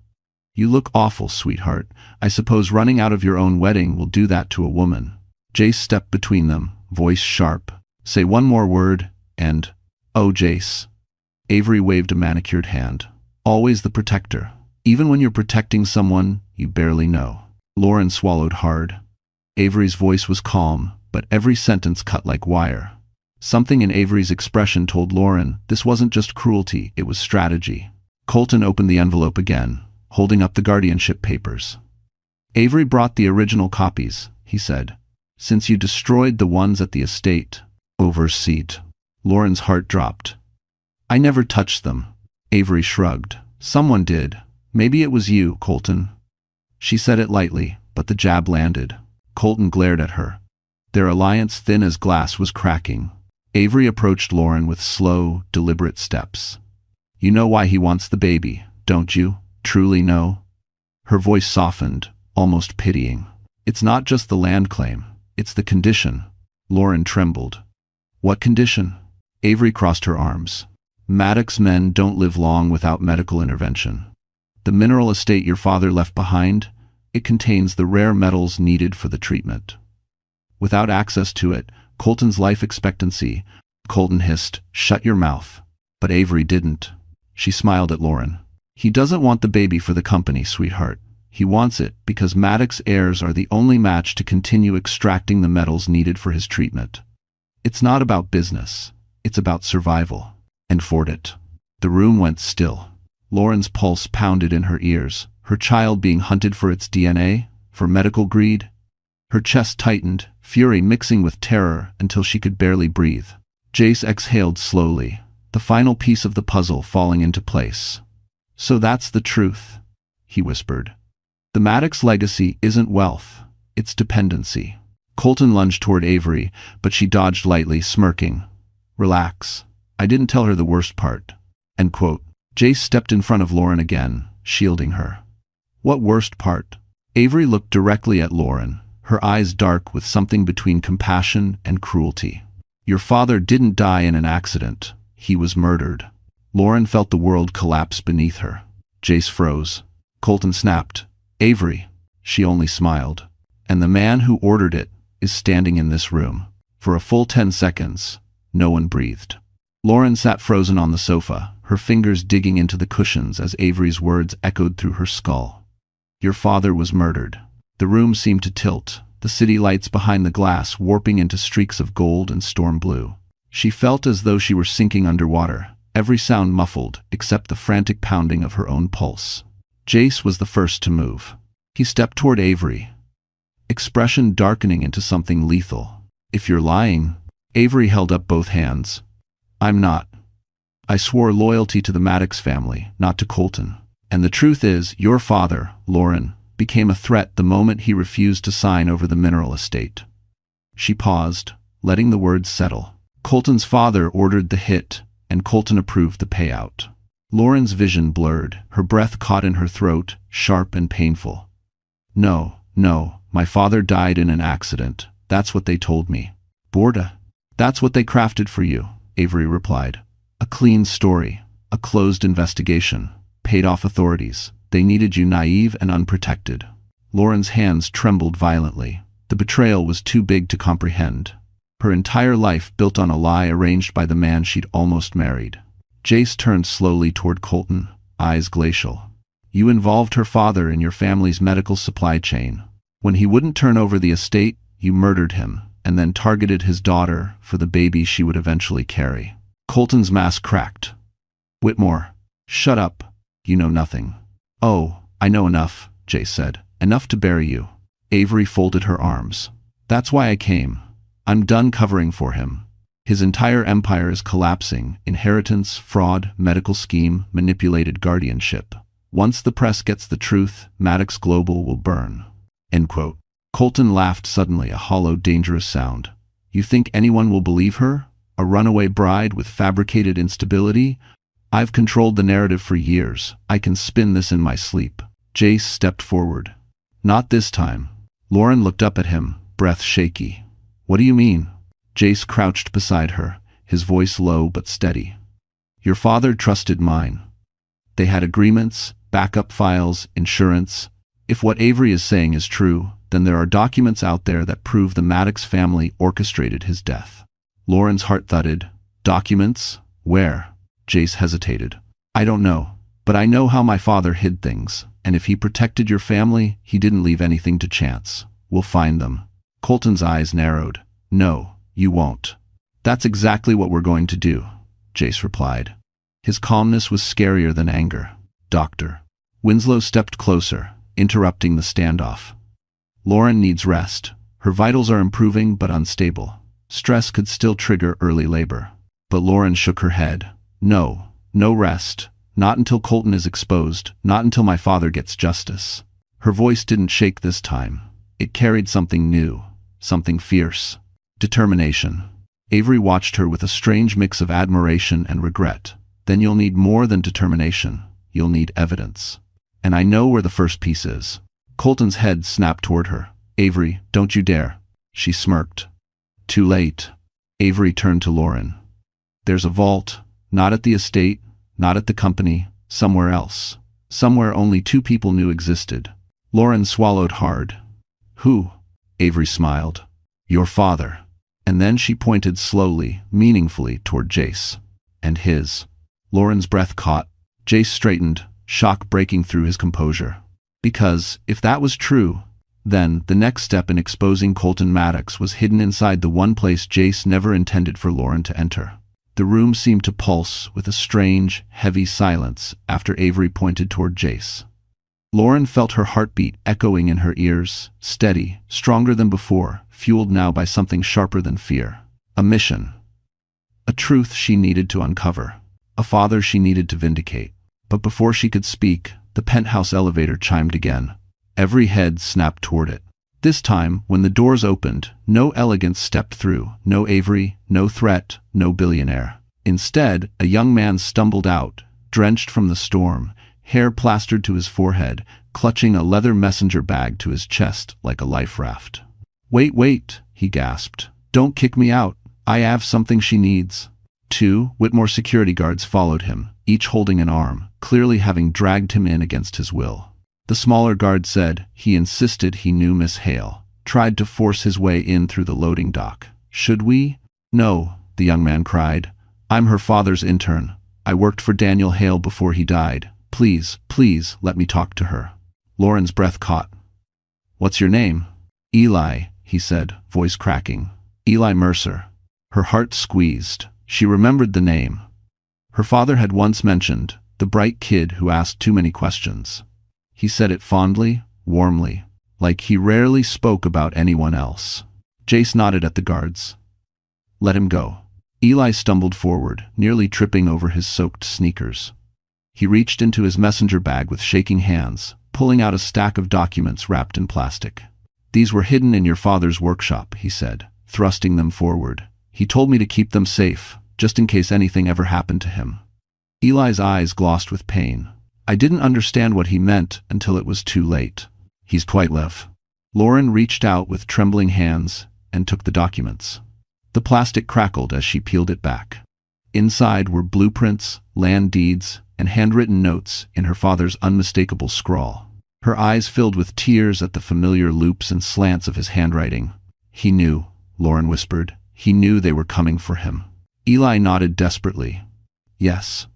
You look awful, sweetheart. I suppose running out of your own wedding will do that to a woman. Jace stepped between them, voice sharp. Say one more word, and... Oh, Jace. Avery waved a manicured hand. Always the protector. Even when you're protecting someone you barely know. Lauren swallowed hard. Avery's voice was calm, but every sentence cut like wire. Something in Avery's expression told Lauren this wasn't just cruelty, it was strategy. Colton opened the envelope again, holding up the guardianship papers. Avery brought the original copies, he said. Since you destroyed the ones at the estate. Overseat. Lauren's heart dropped. I never touched them. Avery shrugged. Someone did. Maybe it was you, Colton. She said it lightly, but the jab landed. Colton glared at her. Their alliance, thin as glass, was cracking. Avery approached Lauren with slow, deliberate steps. You know why he wants the baby, don't you? Truly know? Her voice softened, almost pitying. It's not just the land claim. It's the condition. Lauren trembled. What condition? Avery crossed her arms. Maddox men don't live long without medical intervention. The mineral estate your father left behind, it contains the rare metals needed for the treatment. Without access to it, Colton's life expectancy. Colton hissed, shut your mouth. But Avery didn't. She smiled at Lauren. He doesn't want the baby for the company, sweetheart. He wants it because Maddox heirs are the only match to continue extracting the metals needed for his treatment. It's not about business. It's about survival. And for it. The room went still. Lauren's pulse pounded in her ears, her child being hunted for its DNA, for medical greed. Her chest tightened, fury mixing with terror until she could barely breathe. Jace exhaled slowly, the final piece of the puzzle falling into place. So that's the truth, he whispered. The Maddox legacy isn't wealth, it's dependency. Colton lunged toward Avery, but she dodged lightly, smirking. Relax. I didn't tell her the worst part. End quote. Jace stepped in front of Lauren again, shielding her. What worst part? Avery looked directly at Lauren, her eyes dark with something between compassion and cruelty. Your father didn't die in an accident. He was murdered. Lauren felt the world collapse beneath her. Jace froze. Colton snapped. Avery. She only smiled. And the man who ordered it is standing in this room. For a full 10 seconds, no one breathed. Lauren sat frozen on the sofa, her fingers digging into the cushions as Avery's words echoed through her skull. Your father was murdered. The room seemed to tilt, the city lights behind the glass warping into streaks of gold and storm blue. She felt as though she were sinking underwater, every sound muffled except the frantic pounding of her own pulse. Jace was the first to move. He stepped toward Avery, expression darkening into something lethal. If you're lying, Avery held up both hands. I'm not. I swore loyalty to the Maddox family, not to Colton. And the truth is, your father, Lauren, became a threat the moment he refused to sign over the mineral estate. She paused, letting the words settle. Colton's father ordered the hit, and Colton approved the payout. Lauren's vision blurred, her breath caught in her throat, sharp and painful. No, my father died in an accident. That's what they told me. Borda. That's what they crafted for you, Avery replied. A clean story, a closed investigation, paid off authorities. They needed you naive and unprotected. Lauren's hands trembled violently. The betrayal was too big to comprehend. Her entire life built on a lie arranged by the man she'd almost married. Jace turned slowly toward Colton, eyes glacial. You involved her father in your family's medical supply chain. When he wouldn't turn over the estate, you murdered him, and then targeted his daughter for the baby she would eventually carry. Colton's mask cracked. Whitmore, shut up. You know nothing. Oh, I know enough, Jace said. Enough to bury you. Avery folded her arms. That's why I came. I'm done covering for him. His entire empire is collapsing. Inheritance, fraud, medical scheme, manipulated guardianship. Once the press gets the truth, Maddox Global will burn. End quote. Colton laughed suddenly, a hollow, dangerous sound. You think anyone will believe her? A runaway bride with fabricated instability? I've controlled the narrative for years. I can spin this in my sleep. Jace stepped forward. Not this time. Lauren looked up at him, breath shaky. What do you mean? Jace crouched beside her, his voice low but steady. Your father trusted mine. They had agreements, backup files, insurance. If what Avery is saying is true, then there are documents out there that prove the Maddox family orchestrated his death. Lauren's heart thudded. Documents? Where? Jace hesitated. I don't know, but I know how my father hid things, and if he protected your family, he didn't leave anything to chance. We'll find them. Colton's eyes narrowed. No, you won't. That's exactly what we're going to do, Jace replied. His calmness was scarier than anger. Doctor. Winslow stepped closer, interrupting the standoff. Lauren needs rest. Her vitals are improving but unstable. Stress could still trigger early labor. But Lauren shook her head. No rest. Not until Colton is exposed, not until my father gets justice. Her voice didn't shake this time. It carried something new, something fierce. Determination. Avery watched her with a strange mix of admiration and regret. Then you'll need more than determination. You'll need evidence. And I know where the first piece is. Colton's head snapped toward her. Avery, don't you dare. She smirked. Too late. Avery turned to Lauren. There's a vault, not at the estate, not at the company, somewhere else. Somewhere only two people knew existed. Lauren swallowed hard. Who? Avery smiled. Your father. And then she pointed slowly, meaningfully toward Jace. And his. Lauren's breath caught. Jace straightened, shock breaking through his composure. Because, if that was true, then the next step in exposing Colton Maddox was hidden inside the one place Jace never intended for Lauren to enter. The room seemed to pulse with a strange, heavy silence after Avery pointed toward Jace. Lauren felt her heartbeat echoing in her ears, steady, stronger than before, fueled now by something sharper than fear. A mission. A truth she needed to uncover. A father she needed to vindicate. But before she could speak, the penthouse elevator chimed again. Every head snapped toward it. This time, when the doors opened, no elegance stepped through, no Avery, no threat, no billionaire. Instead, a young man stumbled out, drenched from the storm, hair plastered to his forehead, clutching a leather messenger bag to his chest like a life raft. Wait, he gasped. Don't kick me out. I have something she needs. 2 Whitmore security guards followed him, each holding an arm, clearly having dragged him in against his will. The smaller guard said he insisted he knew Miss Hale, tried to force his way in through the loading dock. Should we? No, the young man cried. I'm her father's intern. I worked for Daniel Hale before he died. Please, let me talk to her. Lauren's breath caught. What's your name? Eli, he said, voice cracking. Eli Mercer. Her heart squeezed. She remembered the name. Her father had once mentioned the bright kid who asked too many questions. He said it fondly, warmly, like he rarely spoke about anyone else. Jace nodded at the guards. Let him go. Eli stumbled forward, nearly tripping over his soaked sneakers. He reached into his messenger bag with shaking hands, pulling out a stack of documents wrapped in plastic. These were hidden in your father's workshop, he said, thrusting them forward. He told me to keep them safe, just in case anything ever happened to him. Eli's eyes glossed with pain. I didn't understand what he meant until it was too late. He's quite left. Lauren reached out with trembling hands and took the documents. The plastic crackled as she peeled it back. Inside were blueprints, land deeds, and handwritten notes in her father's unmistakable scrawl. Her eyes filled with tears at the familiar loops and slants of his handwriting. He knew, Lauren whispered. He knew they were coming for him. Eli nodded desperately. Yes.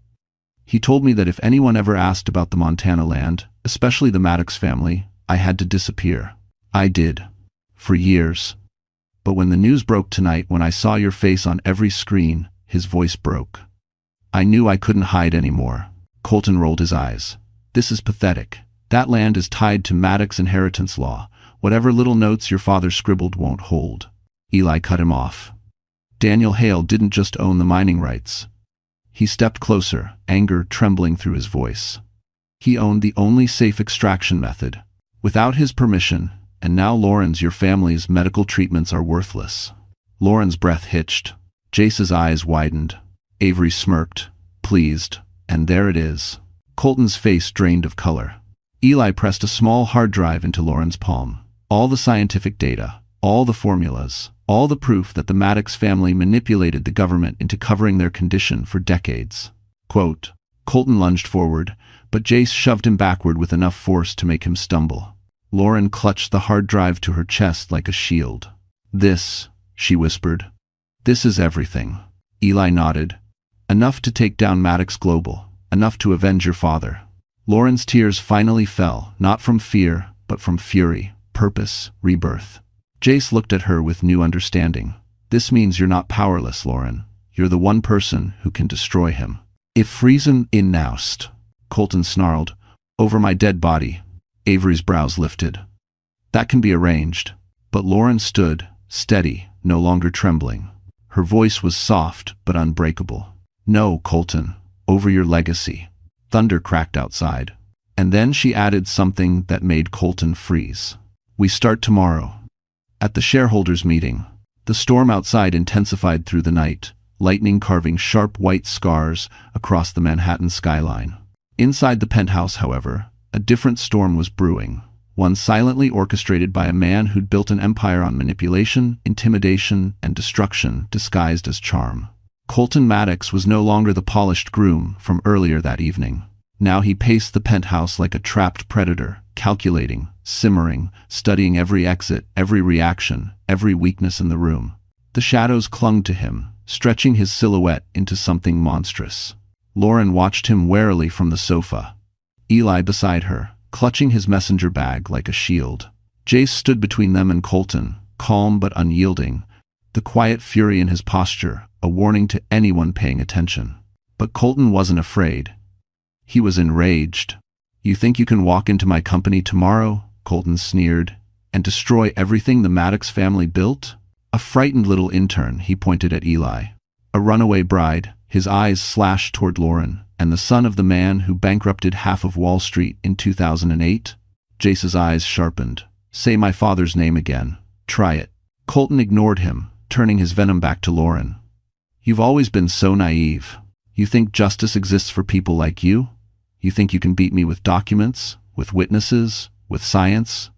He told me that if anyone ever asked about the Montana land, especially the Maddox family, I had to disappear. I did. For years. But when the news broke tonight, when I saw your face on every screen, his voice broke. I knew I couldn't hide anymore. Colton rolled his eyes. This is pathetic. That land is tied to Maddox inheritance law. Whatever little notes your father scribbled won't hold. Eli cut him off. Daniel Hale didn't just own the mining rights. He stepped closer, anger trembling through his voice. He owned the only safe extraction method. Without his permission, and now Lauren's, your family's medical treatments are worthless. Lauren's breath hitched. Jace's eyes widened. Avery smirked, pleased, and there it is. Colton's face drained of color. Eli pressed a small hard drive into Lauren's palm. All the scientific data, all the formulas, all the proof that the Maddox family manipulated the government into covering their condition for decades. Quote. Colton lunged forward, but Jace shoved him backward with enough force to make him stumble. Lauren clutched the hard drive to her chest like a shield. This, she whispered. This is everything. Eli nodded. Enough to take down Maddox Global, enough to avenge your father. Lauren's tears finally fell, not from fear, but from fury, purpose, rebirth. Jace looked at her with new understanding. This means you're not powerless, Lauren. You're the one person who can destroy him. If Friesen in Naust, Colton snarled. Over my dead body. Avery's brows lifted. That can be arranged. But Lauren stood, steady, no longer trembling. Her voice was soft but unbreakable. No, Colton. Over your legacy. Thunder cracked outside. And then she added something that made Colton freeze. We start tomorrow. At the shareholders' meeting, the storm outside intensified through the night, lightning carving sharp white scars across the Manhattan skyline. Inside the penthouse, however, a different storm was brewing, one silently orchestrated by a man who'd built an empire on manipulation, intimidation, and destruction disguised as charm. Colton Maddox was no longer the polished groom from earlier that evening. Now he paced the penthouse like a trapped predator, calculating, simmering, studying every exit, every reaction, every weakness in the room. The shadows clung to him, stretching his silhouette into something monstrous. Lauren watched him warily from the sofa. Eli beside her, clutching his messenger bag like a shield. Jace stood between them and Colton, calm but unyielding, the quiet fury in his posture, a warning to anyone paying attention. But Colton wasn't afraid. He was enraged. You think you can walk into my company tomorrow, Colton sneered, and destroy everything the Maddox family built? A frightened little intern, he pointed at Eli. A runaway bride, his eyes slashed toward Lauren, and the son of the man who bankrupted half of Wall Street in 2008? Jace's eyes sharpened. Say my father's name again. Try it. Colton ignored him, turning his venom back to Lauren. You've always been so naive. You think justice exists for people like you? You think you can beat me with documents, with witnesses, with science?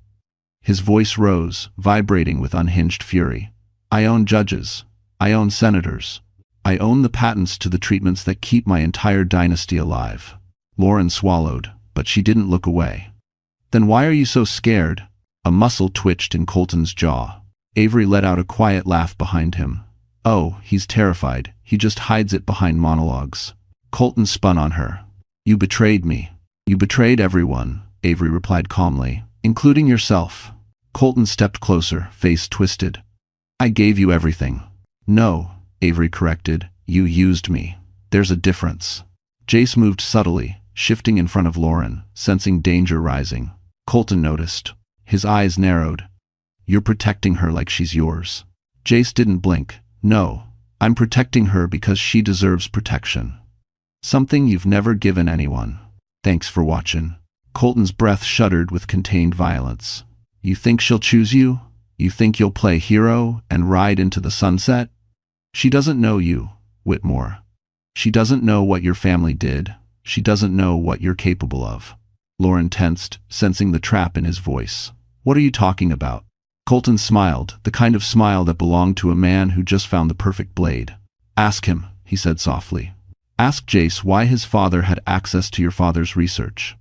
His voice rose, vibrating with unhinged fury. I own judges. I own senators. I own the patents to the treatments that keep my entire dynasty alive. Lauren swallowed, but she didn't look away. Then why are you so scared? A muscle twitched in Colton's jaw. Avery let out a quiet laugh behind him. Oh, he's terrified. He just hides it behind monologues. Colton spun on her. You betrayed me. You betrayed everyone, Avery replied calmly, including yourself. Colton stepped closer, face twisted. I gave you everything. No, Avery corrected. You used me. There's a difference. Jace moved subtly, shifting in front of Lauren, sensing danger rising. Colton noticed. His eyes narrowed. You're protecting her like she's yours. Jace didn't blink. No, I'm protecting her because she deserves protection. Something you've never given anyone. Thanks for watching. Colton's breath shuddered with contained violence. You think she'll choose you? You think you'll play hero and ride into the sunset? She doesn't know you, Whitmore. She doesn't know what your family did. She doesn't know what you're capable of. Lauren tensed, sensing the trap in his voice. What are you talking about? Colton smiled, the kind of smile that belonged to a man who just found the perfect blade. Ask him, he said softly. Ask Jace why his father had access to your father's research.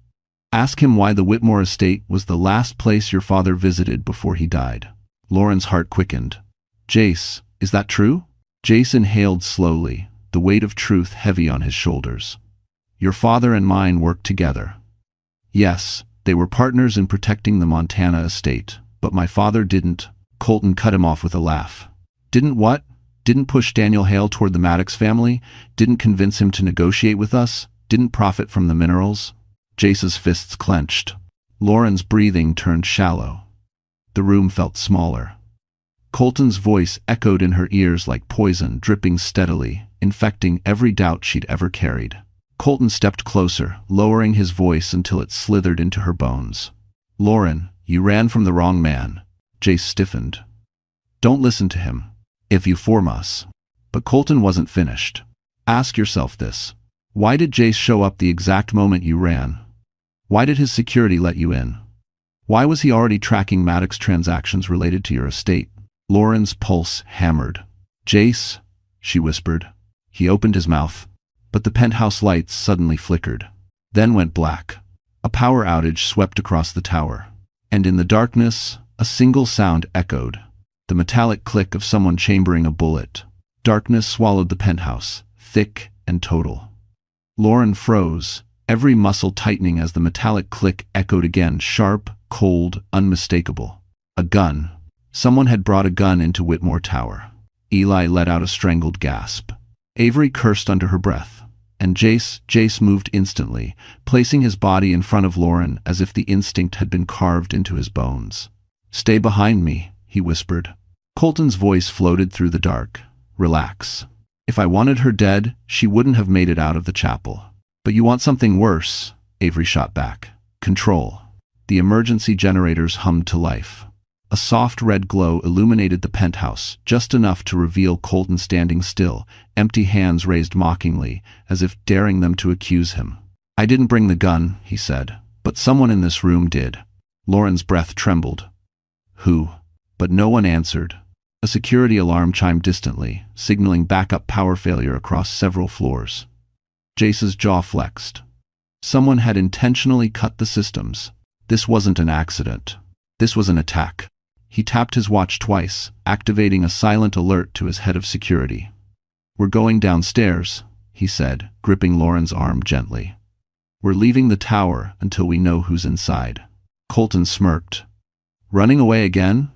Ask him why the Whitmore estate was the last place your father visited before he died. Lauren's heart quickened. Jace, is that true? Jace inhaled slowly, the weight of truth heavy on his shoulders. Your father and mine worked together. Yes, they were partners in protecting the Montana estate, but my father didn't. Colton cut him off with a laugh. Didn't what? Didn't push Daniel Hale toward the Maddox family? Didn't convince him to negotiate with us? Didn't profit from the minerals? Jace's fists clenched. Lauren's breathing turned shallow. The room felt smaller. Colton's voice echoed in her ears like poison dripping steadily, infecting every doubt she'd ever carried. Colton stepped closer, lowering his voice until it slithered into her bones. Lauren, you ran from the wrong man. Jace stiffened. Don't listen to him. If you form us. But Colton wasn't finished. Ask yourself this. Why did Jace show up the exact moment you ran? Why did his security let you in? Why was he already tracking Maddox transactions related to your estate? Lauren's pulse hammered. Jace, she whispered. He opened his mouth, but the penthouse lights suddenly flickered, then went black. A power outage swept across the tower, and in the darkness, a single sound echoed, the metallic click of someone chambering a bullet. Darkness swallowed the penthouse, thick and total. Lauren froze, every muscle tightening as the metallic click echoed again, sharp, cold, unmistakable. A gun. Someone had brought a gun into Whitmore Tower. Eli let out a strangled gasp. Avery cursed under her breath, and Jace moved instantly, placing his body in front of Lauren as if the instinct had been carved into his bones. Stay behind me, he whispered. Colton's voice floated through the dark. Relax. If I wanted her dead, she wouldn't have made it out of the chapel. But you want something worse, Avery shot back. Control. The emergency generators hummed to life. A soft red glow illuminated the penthouse, just enough to reveal Colton standing still, empty hands raised mockingly, as if daring them to accuse him. I didn't bring the gun, he said, but someone in this room did. Lauren's breath trembled. Who? But no one answered. A security alarm chimed distantly, signaling backup power failure across several floors. Jace's jaw flexed. Someone had intentionally cut the systems. This wasn't an accident. This was an attack. He tapped his watch twice, activating a silent alert to his head of security. We're going downstairs, he said, gripping Lauren's arm gently. We're leaving the tower until we know who's inside. Colton smirked. Running away again?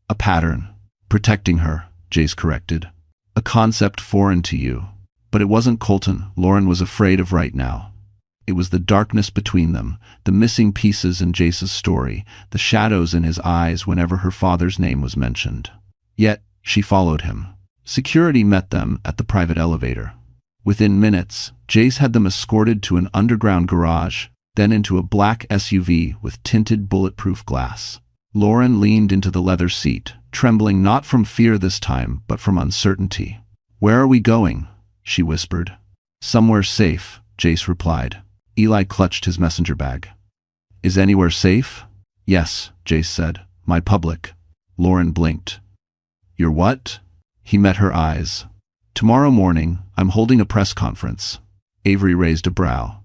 A pattern. Protecting her, Jace corrected. A concept foreign to you. But it wasn't Colton Lauren was afraid of right now. It was the darkness between them, the missing pieces in Jace's story, the shadows in his eyes whenever her father's name was mentioned. Yet, she followed him. Security met them at the private elevator. Within minutes, Jace had them escorted to an underground garage, then into a black SUV with tinted bulletproof glass. Lauren leaned into the leather seat, trembling not from fear this time, but from uncertainty. Where are we going? She whispered. Somewhere safe, Jace replied. Eli clutched his messenger bag. Is anywhere safe? Yes, Jace said. My public. Lauren blinked. Your what? He met her eyes. Tomorrow morning, I'm holding a press conference. Avery raised a brow.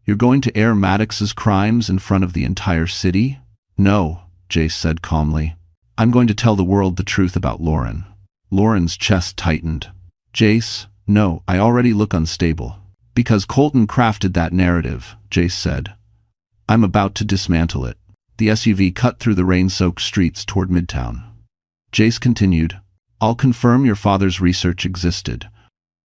You're going to air Maddox's crimes in front of the entire city? No, Jace said calmly. I'm going to tell the world the truth about Lauren. Lauren's chest tightened. Jace, no, I already look unstable. Because Colton crafted that narrative, Jace said. I'm about to dismantle it. The SUV cut through the rain-soaked streets toward Midtown. Jace continued, I'll confirm your father's research existed.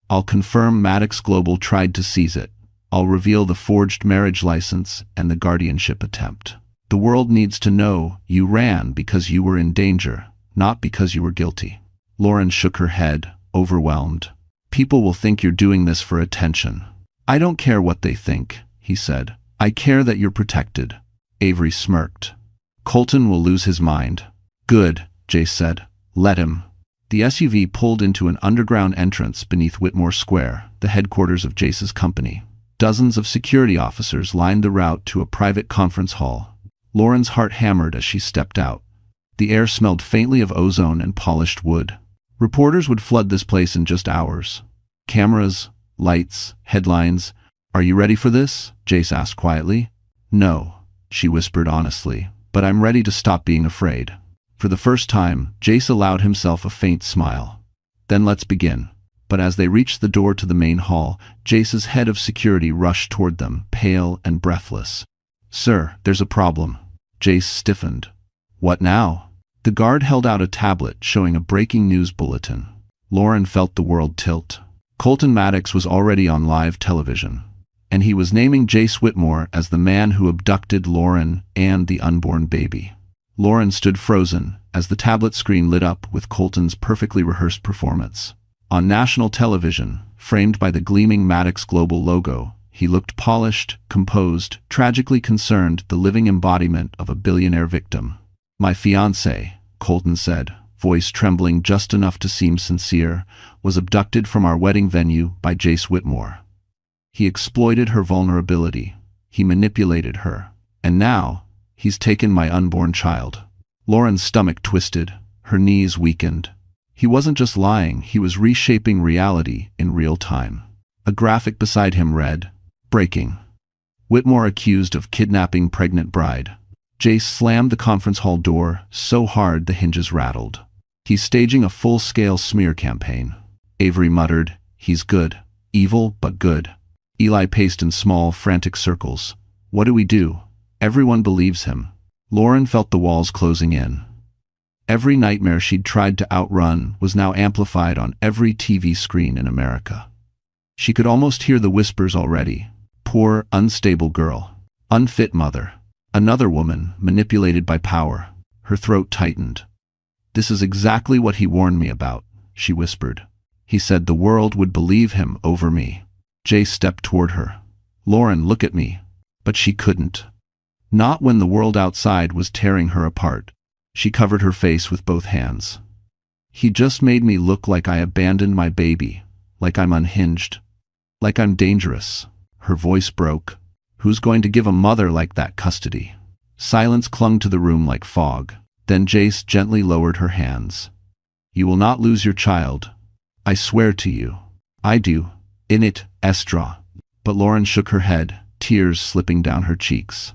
I'll confirm Maddox Global tried to seize it. I'll reveal the forged marriage license and the guardianship attempt. The world needs to know you ran because you were in danger, not because you were guilty. Lauren shook her head, overwhelmed. People will think you're doing this for attention. I don't care what they think, he said. I care that you're protected. Avery smirked. Colton will lose his mind. Good, Jace said. Let him. The SUV pulled into an underground entrance beneath Whitmore Square, the headquarters of Jace's company. Dozens of security officers lined the route to a private conference hall. Lauren's heart hammered as she stepped out. The air smelled faintly of ozone and polished wood. Reporters would flood this place in just hours. Cameras, lights, headlines. "Are you ready for this?" Jace asked quietly. "No," she whispered honestly, "but I'm ready to stop being afraid." For the first time, Jace allowed himself a faint smile. "Then let's begin." But as they reached the door to the main hall, Jace's head of security rushed toward them, pale and breathless. "Sir, there's a problem." Jace stiffened. "What now?" The guard held out a tablet showing a breaking news bulletin. Lauren felt the world tilt. Colton Maddox was already on live television, and he was naming Jace Whitmore as the man who abducted Lauren and the unborn baby. Lauren stood frozen as the tablet screen lit up with Colton's perfectly rehearsed performance. On national television, framed by the gleaming Maddox Global logo, he looked polished, composed, tragically concerned, the living embodiment of a billionaire victim. "My fiancée," Colton said, voice trembling just enough to seem sincere, "was abducted from our wedding venue by Jace Whitmore. He exploited her vulnerability. He manipulated her. And now, he's taken my unborn child." Lauren's stomach twisted, her knees weakened. He wasn't just lying, he was reshaping reality in real time. A graphic beside him read, "Breaking. Whitmore accused of kidnapping pregnant bride." Jace slammed the conference hall door so hard the hinges rattled. "He's staging a full-scale smear campaign." Avery muttered, "He's good. Evil, but good." Eli paced in small, frantic circles. "What do we do? Everyone believes him." Lauren felt the walls closing in. Every nightmare she'd tried to outrun was now amplified on every TV screen in America. She could almost hear the whispers already. Poor, unstable girl. Unfit mother. Another woman, manipulated by power. Her throat tightened. "This is exactly what he warned me about," she whispered. "He said the world would believe him over me." Jace stepped toward her. "Lauren, look at me." But she couldn't. Not when the world outside was tearing her apart. She covered her face with both hands. "He just made me look like I abandoned my baby, like I'm unhinged, like I'm dangerous." Her voice broke. "Who's going to give a mother like that custody?" Silence clung to the room like fog. Then Jace gently lowered her hands. "You will not lose your child. I swear to you." "I do. In it, Estra." But Lauren shook her head, tears slipping down her cheeks.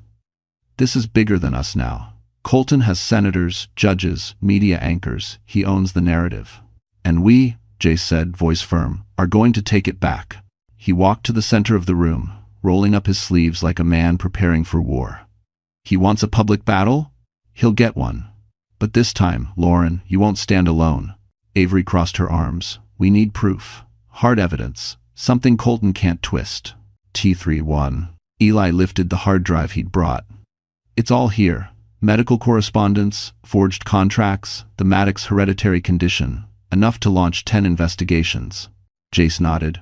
"This is bigger than us now. Colton has senators, judges, media anchors. He owns the narrative. And we," Jace said, voice firm, "are going to take it back." He walked to the center of the room, rolling up his sleeves like a man preparing for war. "He wants a public battle? He'll get one. But this time, Lauren, you won't stand alone." Avery crossed her arms. "We need proof. Hard evidence. Something Colton can't twist." T31. Eli lifted the hard drive he'd brought. "It's all here. Medical correspondence, forged contracts, the Maddox hereditary condition. Enough to launch 10 investigations." Jace nodded.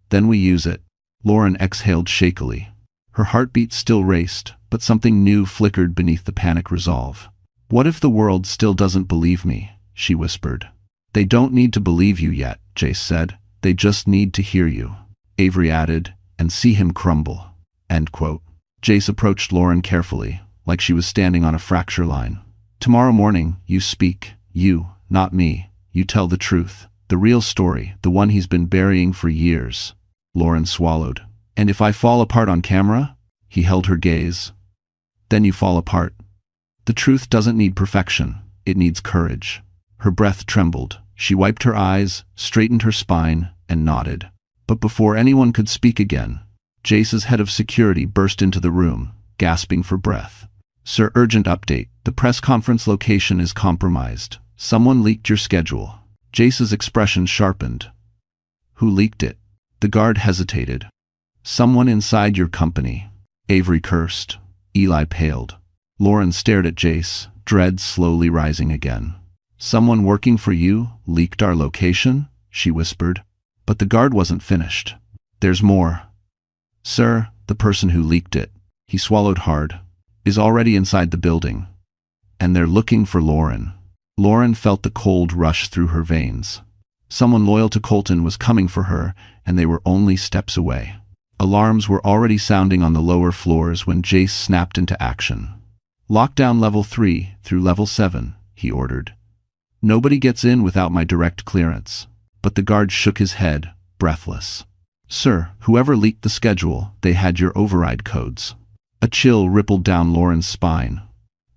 "Then we use it." Lauren exhaled shakily. Her heartbeat still raced, but something new flickered beneath the panic resolve. "What if the world still doesn't believe me?" she whispered. "They don't need to believe you yet," Jace said. "They just need to hear you." Avery added, "and see him crumble." End quote. Jace approached Lauren carefully, like she was standing on a fracture line. "Tomorrow morning, you speak. You, not me. You tell the truth. The real story, the one he's been burying for years." Lauren swallowed. "And if I fall apart on camera?" He held her gaze. "Then you fall apart. The truth doesn't need perfection. It needs courage." Her breath trembled. She wiped her eyes, straightened her spine, and nodded. But before anyone could speak again, Jace's head of security burst into the room, gasping for breath. "Sir, urgent update. The press conference location is compromised. Someone leaked your schedule." Jace's expression sharpened. "Who leaked it?" The guard hesitated. "Someone inside your company." Avery cursed. Eli paled. Lauren stared at Jace, dread slowly rising again. "Someone working for you leaked our location?" she whispered. But the guard wasn't finished. "There's more. Sir, the person who leaked it," he swallowed hard, "is already inside the building. And they're looking for Lauren." Lauren felt the cold rush through her veins. Someone loyal to Colton was coming for her, and they were only steps away. Alarms were already sounding on the lower floors when Jace snapped into action. "Lockdown level 3 through level 7, he ordered. "Nobody gets in without my direct clearance." But the guard shook his head. breathless. "Sir, whoever leaked the schedule, they had your override codes." A chill rippled down Lauren's spine.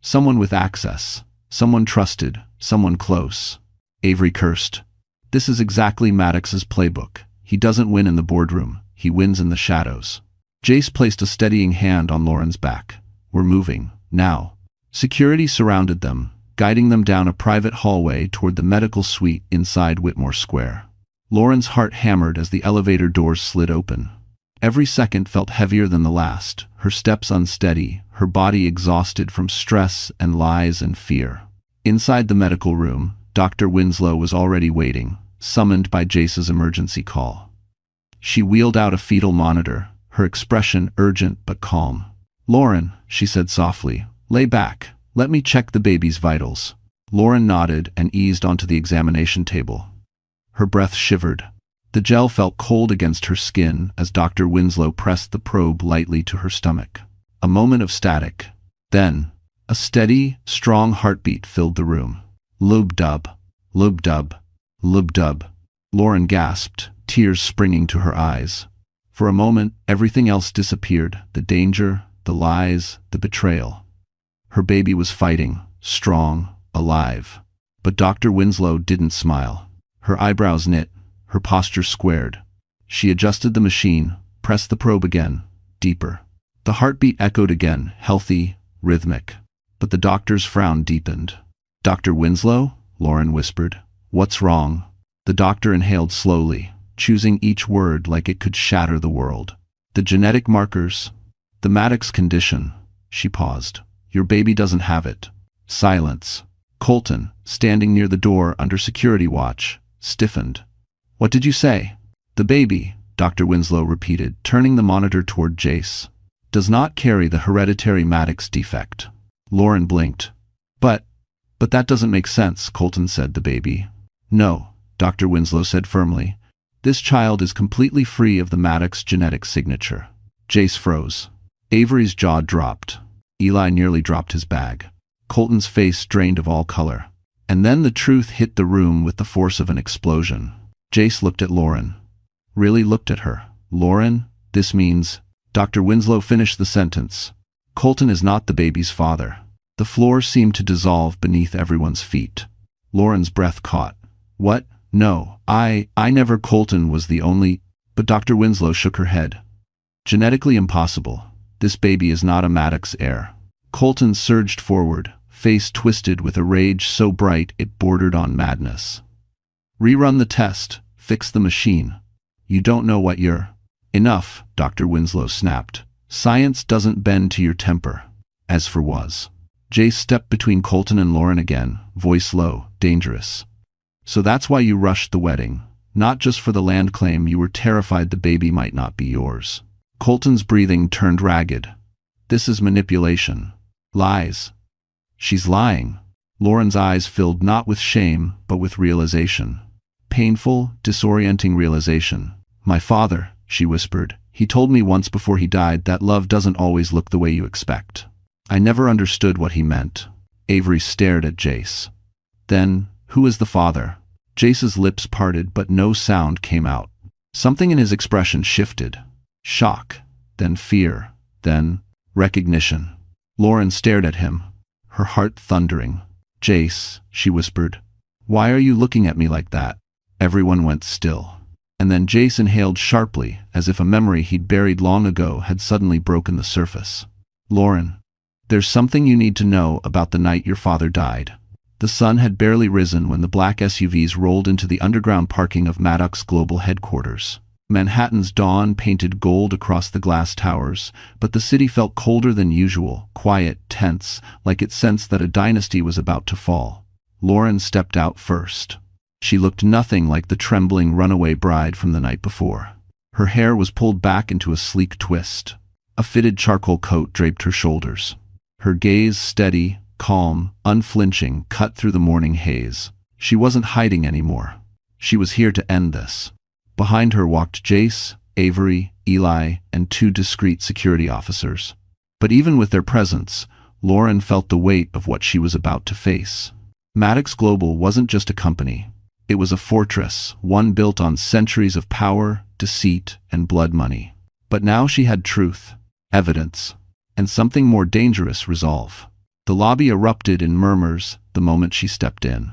Someone with access. Someone trusted. Someone close. Avery cursed. This is exactly Maddox's playbook. He doesn't win in the boardroom. He wins in the shadows. Jace placed a steadying hand on Lauren's back. "We're moving. Now." Security surrounded them, guiding them down a private hallway toward the medical suite inside Whitmore Square. Lauren's heart hammered as the elevator doors slid open. Every second felt heavier than the last, her steps unsteady, her body exhausted from stress and lies and fear. Inside the medical room, Dr. Winslow was already waiting, summoned by Jace's emergency call. She wheeled out a fetal monitor, her expression urgent but calm. "Lauren," she said softly, "lay back. Let me check the baby's vitals." Lauren nodded and eased onto the examination table. Her breath shivered. The gel felt cold against her skin as Dr. Winslow pressed the probe lightly to her stomach. A moment of static. Then, a steady, strong heartbeat filled the room. Lub-dub, lub-dub, lub-dub. Lauren gasped, tears springing to her eyes. For a moment, everything else disappeared, the danger, the lies, the betrayal. Her baby was fighting, strong, alive. But Dr. Winslow didn't smile. Her eyebrows knit, her posture squared. She adjusted the machine, pressed the probe again, deeper. The heartbeat echoed again, healthy, rhythmic. But the doctor's frown deepened. "Dr. Winslow?" Lauren whispered. "What's wrong?" The doctor inhaled slowly, choosing each word like it could shatter the world. "The genetic markers. The Maddox condition." She paused. "Your baby doesn't have it." Silence. Colton, standing near the door under security watch, stiffened. "What did you say?" "The baby," Dr. Winslow repeated, turning the monitor toward Jace, "does not carry the hereditary Maddox defect." Lauren blinked. But that doesn't make sense," Colton said. "The baby." "No," Dr. Winslow said firmly. "This child is completely free of the Maddox genetic signature." Jace froze. Avery's jaw dropped. Eli nearly dropped his bag. Colton's face drained of all color. And then the truth hit the room with the force of an explosion. Jace looked at Lauren. Really looked at her. "Lauren, this means—" Dr. Winslow finished the sentence. "Colton is not the baby's father." The floor seemed to dissolve beneath everyone's feet. Lauren's breath caught. "What? No, I never." Colton was the only— But Dr. Winslow shook her head. "Genetically impossible. This baby is not a Maddox heir." Colton surged forward, face twisted with a rage so bright it bordered on madness. "Rerun the test. Fix the machine. You don't know what you're—" "Enough," Dr. Winslow snapped. "Science doesn't bend to your temper." As for was. Jace stepped between Colton and Lauren again, voice low, dangerous. "So that's why you rushed the wedding. Not just for the land claim. You were terrified the baby might not be yours." Colton's breathing turned ragged. "This is manipulation. Lies." "She's lying." Lauren's eyes filled not with shame, but with realization. Painful, disorienting realization. "My father," she whispered. "He told me once before he died that love doesn't always look the way you expect." I never understood what he meant. Avery stared at Jace. "Then, who is the father?" Jace's lips parted, but no sound came out. Something in his expression shifted. Shock, then fear, then recognition. Lauren stared at him, her heart thundering. "Jace," she whispered, "why are you looking at me like that?" Everyone went still. And then Jace inhaled sharply, as if a memory he'd buried long ago had suddenly broken the surface. "Lauren, there's something you need to know about the night your father died." The sun had barely risen when the black SUVs rolled into the underground parking of Maddox Global Headquarters. Manhattan's dawn painted gold across the glass towers, but the city felt colder than usual, quiet, tense, like it sensed that a dynasty was about to fall. Lauren stepped out first. She looked nothing like the trembling runaway bride from the night before. Her hair was pulled back into a sleek twist. A fitted charcoal coat draped her shoulders. Her gaze steady, calm, unflinching, cut through the morning haze. She wasn't hiding anymore. She was here to end this. Behind her walked Jace, Avery, Eli, and two discreet security officers. But even with their presence, Lauren felt the weight of what she was about to face. Maddox Global wasn't just a company. It was a fortress, one built on centuries of power, deceit, and blood money. But now she had truth, evidence, and something more dangerous: resolve. The lobby erupted in murmurs the moment she stepped in.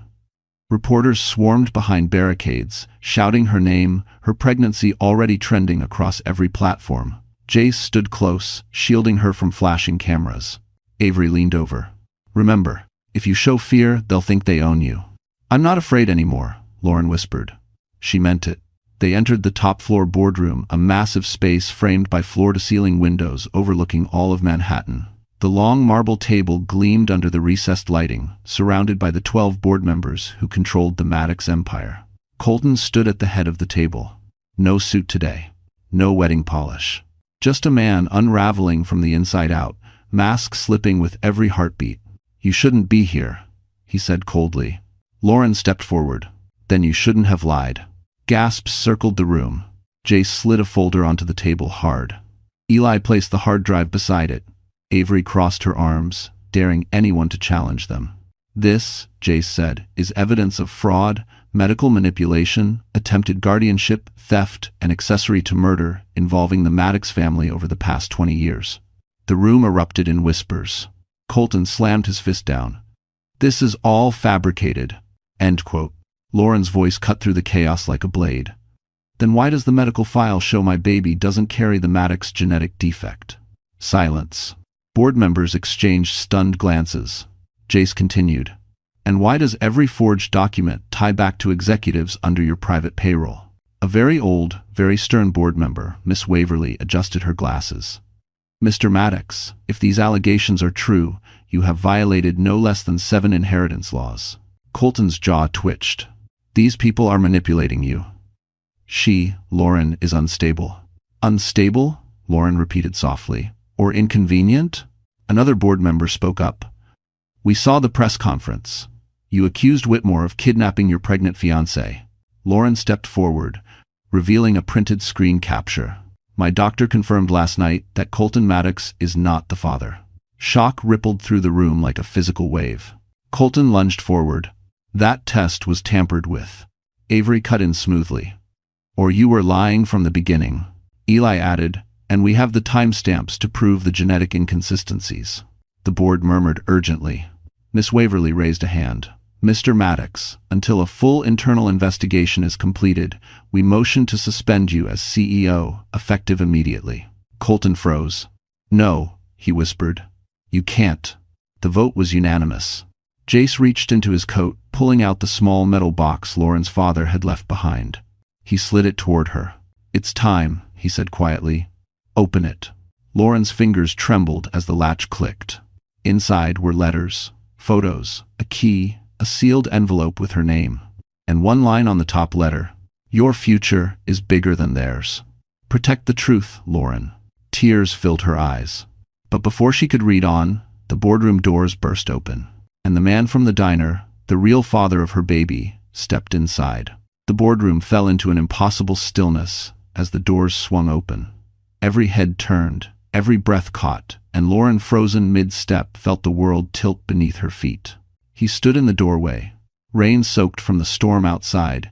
Reporters swarmed behind barricades, shouting her name, her pregnancy already trending across every platform. Jace stood close, shielding her from flashing cameras. Avery leaned over. "Remember, if you show fear, they'll think they own you." "I'm not afraid anymore," Lauren whispered. She meant it. They entered the top-floor boardroom, a massive space framed by floor-to-ceiling windows overlooking all of Manhattan. The long marble table gleamed under the recessed lighting, surrounded by the 12 board members who controlled the Maddox empire. Colton stood at the head of the table. No suit today. No wedding polish. Just a man unraveling from the inside out, mask slipping with every heartbeat. "You shouldn't be here," he said coldly. Lauren stepped forward. "Then you shouldn't have lied." Gasps circled the room. Jace slid a folder onto the table hard. Eli placed the hard drive beside it. Avery crossed her arms, daring anyone to challenge them. "This," Jace said, "is evidence of fraud, medical manipulation, attempted guardianship, theft, and accessory to murder involving the Maddox family over the past 20 years. The room erupted in whispers. Colton slammed his fist down. "This is all fabricated." End quote. Lauren's voice cut through the chaos like a blade. "Then why does the medical file show my baby doesn't carry the Maddox genetic defect?" Silence. Board members exchanged stunned glances. Jace continued. "And why does every forged document tie back to executives under your private payroll?" A very old, very stern board member, Miss Waverly, adjusted her glasses. "Mr. Maddox, if these allegations are true, you have violated no less than 7 inheritance laws." Colton's jaw twitched. "These people are manipulating you." She, Lauren, is unstable. "Unstable?" Lauren repeated softly. "Or inconvenient?" Another board member spoke up. "We saw the press conference. You accused Whitmore of kidnapping your pregnant fiancée." Lauren stepped forward, revealing a printed screen capture. "My doctor confirmed last night that Colton Maddox is not the father." Shock rippled through the room like a physical wave. Colton lunged forward. "That test was tampered with." Avery cut in smoothly. "Or you were lying from the beginning." Eli added, "And we have the timestamps to prove the genetic inconsistencies." The board murmured urgently. Miss Waverly raised a hand. "Mr. Maddox, until a full internal investigation is completed, we motion to suspend you as CEO, effective immediately." Colton froze. "No," he whispered. "You can't." The vote was unanimous. Jace reached into his coat, pulling out the small metal box Lauren's father had left behind. He slid it toward her. "It's time," he said quietly. "Open it." Lauren's fingers trembled as the latch clicked. Inside were letters, photos, a key, a sealed envelope with her name, and one line on the top letter. "Your future is bigger than theirs. Protect the truth, Lauren." Tears filled her eyes. But before she could read on, the boardroom doors burst open, and the man from the diner, the real father of her baby, stepped inside. The boardroom fell into an impossible stillness as the doors swung open. Every head turned, every breath caught, and Lauren, frozen mid-step, felt the world tilt beneath her feet. He stood in the doorway, rain-soaked from the storm outside,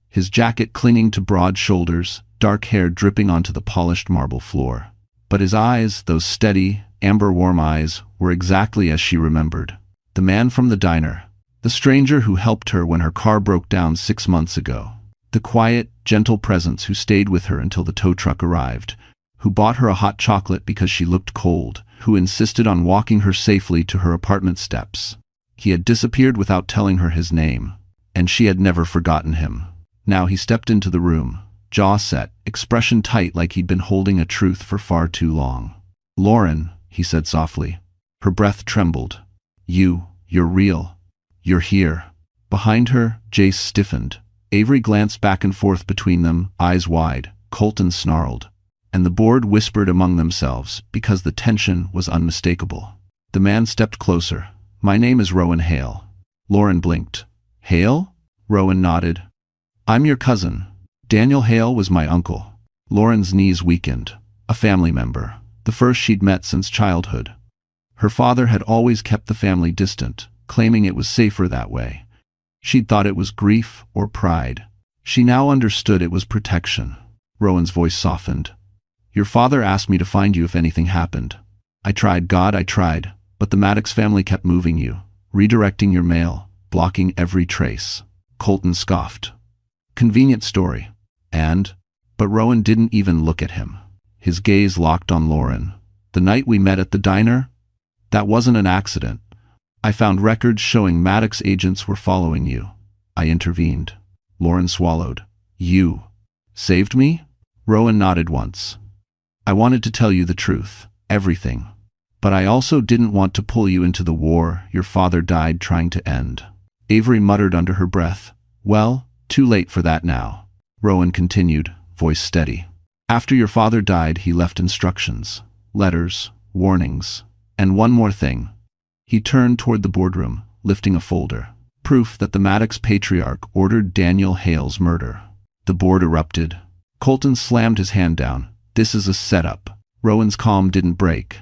his jacket clinging to broad shoulders, dark hair dripping onto the polished marble floor. But his eyes, those steady, amber-warm eyes, were exactly as she remembered. The man from the diner, the stranger who helped her when her car broke down 6 months ago, the quiet, gentle presence who stayed with her until the tow truck arrived, who bought her a hot chocolate because she looked cold, who insisted on walking her safely to her apartment steps. He had disappeared without telling her his name, and she had never forgotten him. Now he stepped into the room, jaw set, expression tight like he'd been holding a truth for far too long. "Lauren," he said softly. Her breath trembled. You're real. You're here." Behind her, Jace stiffened. Avery glanced back and forth between them, eyes wide. Colton snarled. And the board whispered among themselves because the tension was unmistakable. The man stepped closer. "My name is Rowan Hale." Lauren blinked. "Hale?" Rowan nodded. "I'm your cousin. Daniel Hale was my uncle." Lauren's knees weakened. A family member. The first she'd met since childhood. Her father had always kept the family distant, claiming it was safer that way. She'd thought it was grief or pride. She now understood it was protection. Rowan's voice softened. Your father asked me to find you if anything happened. I tried, God, I tried, but the Maddox family kept moving you, redirecting your mail, blocking every trace. Colton scoffed. Convenient story. But Rowan didn't even look at him. His gaze locked on Lauren. The night we met at the diner? That wasn't an accident. I found records showing Maddox agents were following you. I intervened. Lauren swallowed. You saved me? Rowan nodded once. I wanted to tell you the truth, everything. But I also didn't want to pull you into the war your father died trying to end. Avery muttered under her breath. Well, too late for that now. Rowan continued, voice steady. After your father died, he left instructions, letters, warnings, and one more thing. He turned toward the boardroom, lifting a folder. Proof that the Maddox patriarch ordered Daniel Hale's murder. The board erupted. Colton slammed his hand down. This is a setup. Rowan's calm didn't break.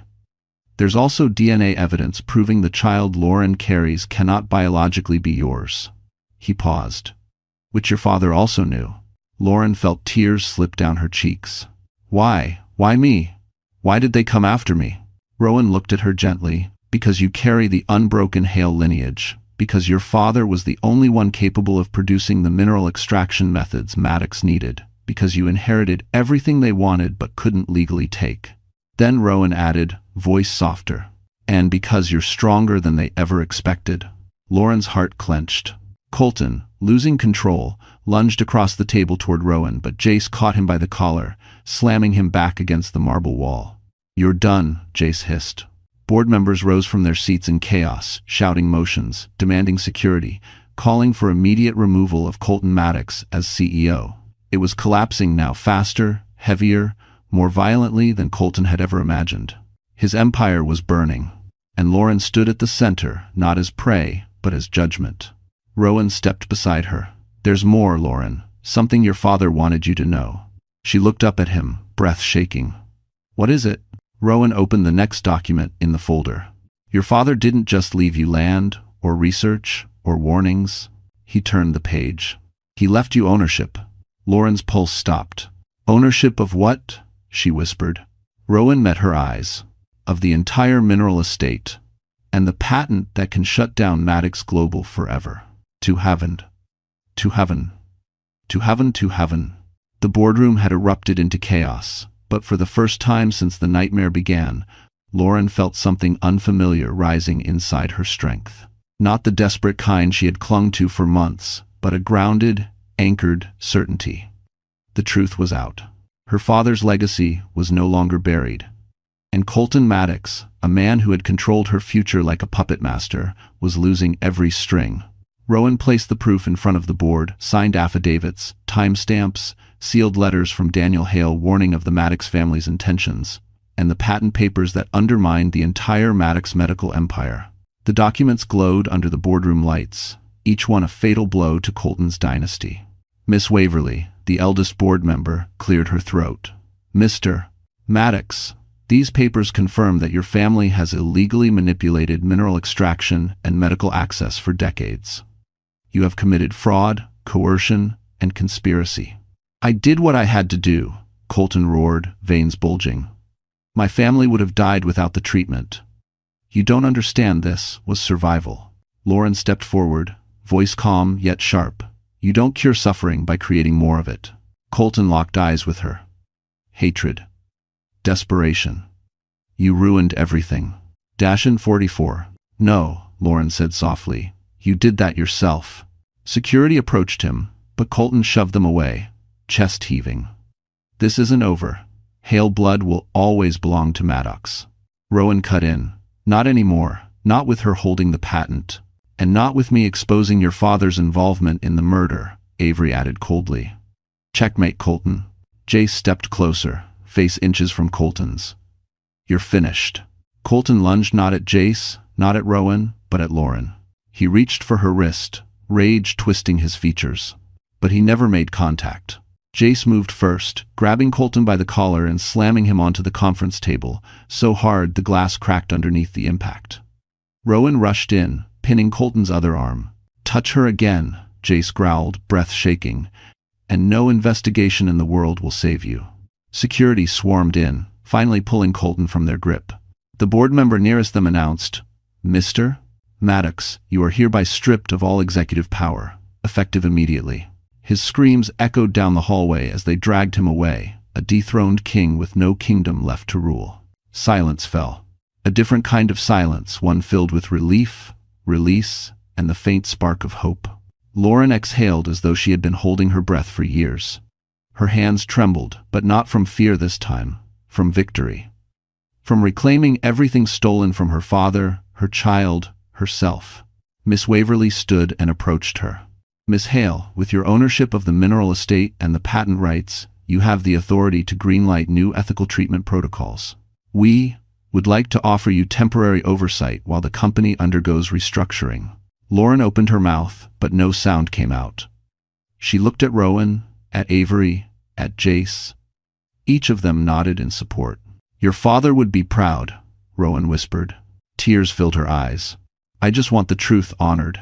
There's also DNA evidence proving the child Lauren carries cannot biologically be yours. He paused. Which your father also knew. Lauren felt tears slip down her cheeks. Why? Why me? Why did they come after me? Rowan looked at her gently. Because you carry the unbroken Hale lineage. Because your father was the only one capable of producing the mineral extraction methods Maddox needed. Because you inherited everything they wanted but couldn't legally take. Then Rowan added, voice softer. And because you're stronger than they ever expected. Lauren's heart clenched. Colton, losing control, lunged across the table toward Rowan, but Jace caught him by the collar, slamming him back against the marble wall. You're done, Jace hissed. Board members rose from their seats in chaos, shouting motions, demanding security, calling for immediate removal of Colton Maddox as CEO. It was collapsing now faster, heavier, more violently than Colton had ever imagined. His empire was burning, and Lauren stood at the center, not as prey, but as judgment. Rowan stepped beside her. There's more, Lauren. Something your father wanted you to know. She looked up at him, breath shaking. What is it? Rowan opened the next document in the folder. Your father didn't just leave you land, or research, or warnings. He turned the page. He left you ownership. Lauren's pulse stopped. Ownership of what? She whispered. Rowan met her eyes. Of the entire mineral estate. And the patent that can shut down Maddox Global forever. To heaven. To heaven. To heaven, to heaven. The boardroom had erupted into chaos, but for the first time since the nightmare began, Lauren felt something unfamiliar rising inside her strength. Not the desperate kind she had clung to for months, but a grounded, anchored certainty. The truth was out. Her father's legacy was no longer buried. And Colton Maddox, a man who had controlled her future like a puppet master, was losing every string. Rowan placed the proof in front of the board, signed affidavits, timestamps, sealed letters from Daniel Hale warning of the Maddox family's intentions, and the patent papers that undermined the entire Maddox medical empire. The documents glowed under the boardroom lights, each one a fatal blow to Colton's dynasty. Miss Waverly, the eldest board member, cleared her throat. Mr. Maddox, these papers confirm that your family has illegally manipulated mineral extraction and medical access for decades. You have committed fraud, coercion, and conspiracy. I did what I had to do, Colton roared, veins bulging. My family would have died without the treatment. You don't understand, this was survival. Lauren stepped forward, voice calm yet sharp. You don't cure suffering by creating more of it. Colton locked eyes with her. Hatred. Desperation. You ruined everything. Dashin 44. No, Lauren said softly. You did that yourself. Security approached him, but Colton shoved them away, chest heaving. This isn't over. Hale blood will always belong to Maddox. Rowan cut in. Not anymore, not with her holding the patent. And not with me exposing your father's involvement in the murder, Avery added coldly. Checkmate, Colton. Jace stepped closer, face inches from Colton's. You're finished. Colton lunged not at Jace, not at Rowan, but at Lauren. He reached for her wrist, rage twisting his features. But he never made contact. Jace moved first, grabbing Colton by the collar and slamming him onto the conference table, so hard the glass cracked underneath the impact. Rowan rushed in, pinning Colton's other arm. "Touch her again," Jace growled, breath shaking, "and no investigation in the world will save you." Security swarmed in, finally pulling Colton from their grip. The board member nearest them announced, "Mr. Maddox, you are hereby stripped of all executive power, effective immediately." His screams echoed down the hallway as they dragged him away, a dethroned king with no kingdom left to rule. Silence fell. A different kind of silence, one filled with relief, release, and the faint spark of hope. Lauren exhaled as though she had been holding her breath for years. Her hands trembled, but not from fear this time, from victory. From reclaiming everything stolen from her father, her child, herself. Miss Waverly stood and approached her. "Miss Hale, with your ownership of the mineral estate and the patent rights, you have the authority to greenlight new ethical treatment protocols. We would like to offer you temporary oversight while the company undergoes restructuring." Lauren opened her mouth, but no sound came out. She looked at Rowan, at Avery, at Jace. Each of them nodded in support. "Your father would be proud," Rowan whispered. Tears filled her eyes. "I just want the truth honored.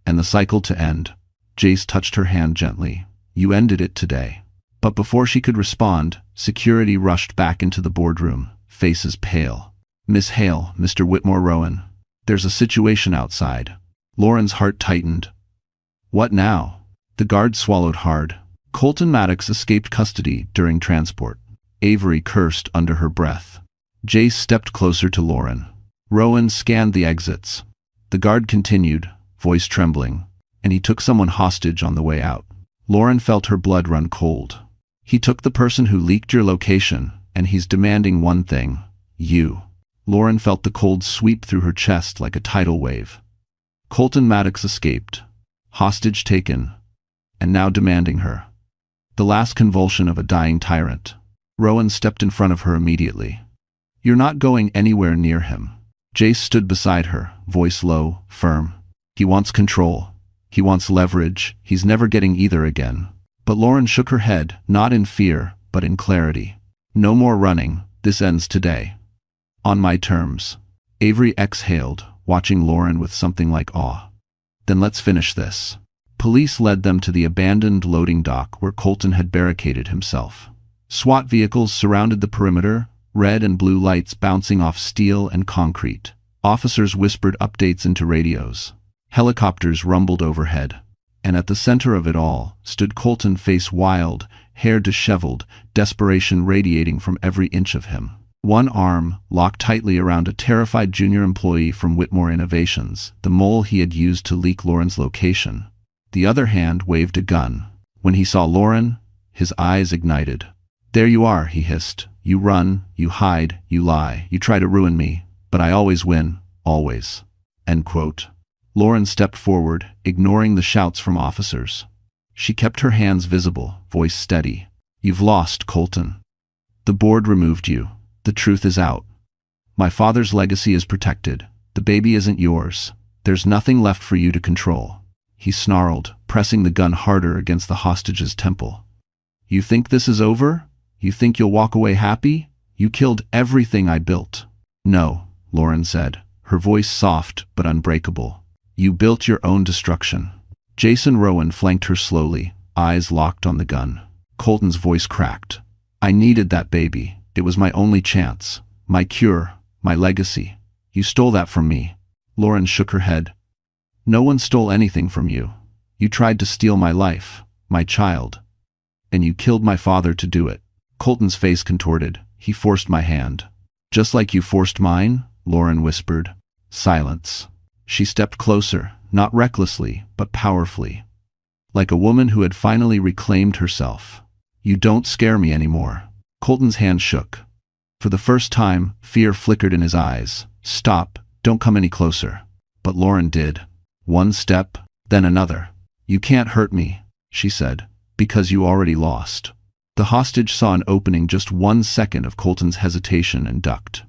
And the cycle to end." Jace touched her hand gently. "You ended it today." But before she could respond, security rushed back into the boardroom, faces pale. "Miss Hale, Mr. Whitmore Rowan, there's a situation outside." Lauren's heart tightened. "What now?" The guard swallowed hard. Colton Maddox escaped custody during transport. Avery cursed under her breath. Jace stepped closer to Lauren. Rowan scanned the exits. The guard continued, voice trembling, and he took someone hostage on the way out. Lauren felt her blood run cold. "He took the person who leaked your location, and he's demanding one thing, you." Lauren felt the cold sweep through her chest like a tidal wave. Colton Maddox escaped, hostage taken, and now demanding her. The last convulsion of a dying tyrant. Rowan stepped in front of her immediately. "You're not going anywhere near him." Jace stood beside her, voice low, firm. "He wants control. He wants leverage. He's never getting either again." But Lauren shook her head, not in fear, but in clarity. "No more running. This ends today. On my terms." Avery exhaled, watching Lauren with something like awe. "Then let's finish this." Police led them to the abandoned loading dock where Colton had barricaded himself. SWAT vehicles surrounded the perimeter, red and blue lights bouncing off steel and concrete. Officers whispered updates into radios. Helicopters rumbled overhead. And at the center of it all stood Colton, face wild, hair disheveled, desperation radiating from every inch of him. One arm locked tightly around a terrified junior employee from Whitmore Innovations, the mole he had used to leak Lauren's location. The other hand waved a gun. When he saw Lauren, his eyes ignited. "There you are," he hissed. "You run, you hide, you lie, you try to ruin me, but I always win, always." End quote. Lauren stepped forward, ignoring the shouts from officers. She kept her hands visible, voice steady. "You've lost, Colton. The board removed you. The truth is out. My father's legacy is protected. The baby isn't yours. There's nothing left for you to control." He snarled, pressing the gun harder against the hostage's temple. "You think this is over? You think you'll walk away happy? You killed everything I built." "No," Lauren said, her voice soft but unbreakable. "You built your own destruction." Jason Rowan flanked her slowly, eyes locked on the gun. Colton's voice cracked. "I needed that baby. It was my only chance. My cure. My legacy. You stole that from me." Lauren shook her head. "No one stole anything from you. You tried to steal my life, my child. And you killed my father to do it." Colton's face contorted. "He forced my hand." "Just like you forced mine?" Lauren whispered. Silence. She stepped closer, not recklessly, but powerfully. Like a woman who had finally reclaimed herself. "You don't scare me anymore." Colton's hand shook. For the first time, fear flickered in his eyes. "Stop, don't come any closer." But Lauren did. One step, then another. "You can't hurt me," she said, "because you already lost." The hostage saw an opening just 1 second of Colton's hesitation and ducked.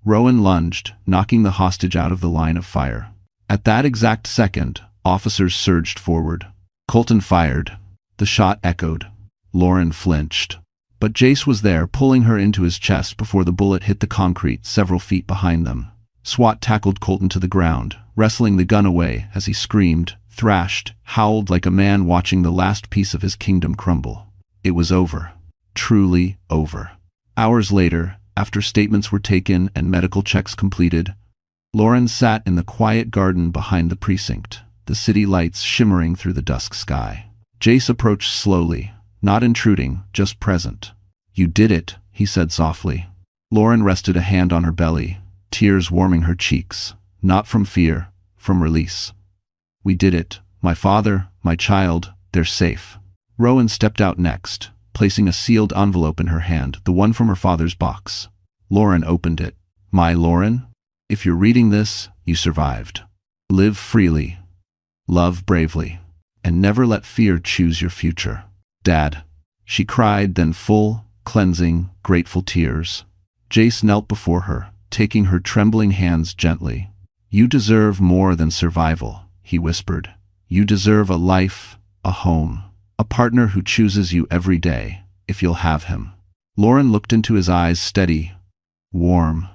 Rowan lunged, knocking the hostage out of the line of fire. At that exact second, officers surged forward. Colton fired. The shot echoed. Lauren flinched. But Jace was there, pulling her into his chest before the bullet hit the concrete several feet behind them. SWAT tackled Colton to the ground, wrestling the gun away as he screamed, thrashed, howled like a man watching the last piece of his kingdom crumble. It was over. Truly over. Hours later, after statements were taken and medical checks completed, Lauren sat in the quiet garden behind the precinct, the city lights shimmering through the dusk sky. Jace approached slowly, not intruding, just present. "You did it," he said softly. Lauren rested a hand on her belly, tears warming her cheeks, not from fear, from release. "We did it. My father, my child, they're safe." Rowan stepped out next, placing a sealed envelope in her hand, the one from her father's box. Lauren opened it. "My Lauren, if you're reading this, you survived. Live freely, love bravely, and never let fear choose your future. Dad." She cried, then full, cleansing, grateful tears. Jace knelt before her, taking her trembling hands gently. "You deserve more than survival," he whispered. "You deserve a life, a home, a partner who chooses you every day, if you'll have him." Lauren looked into his eyes, steady, warm,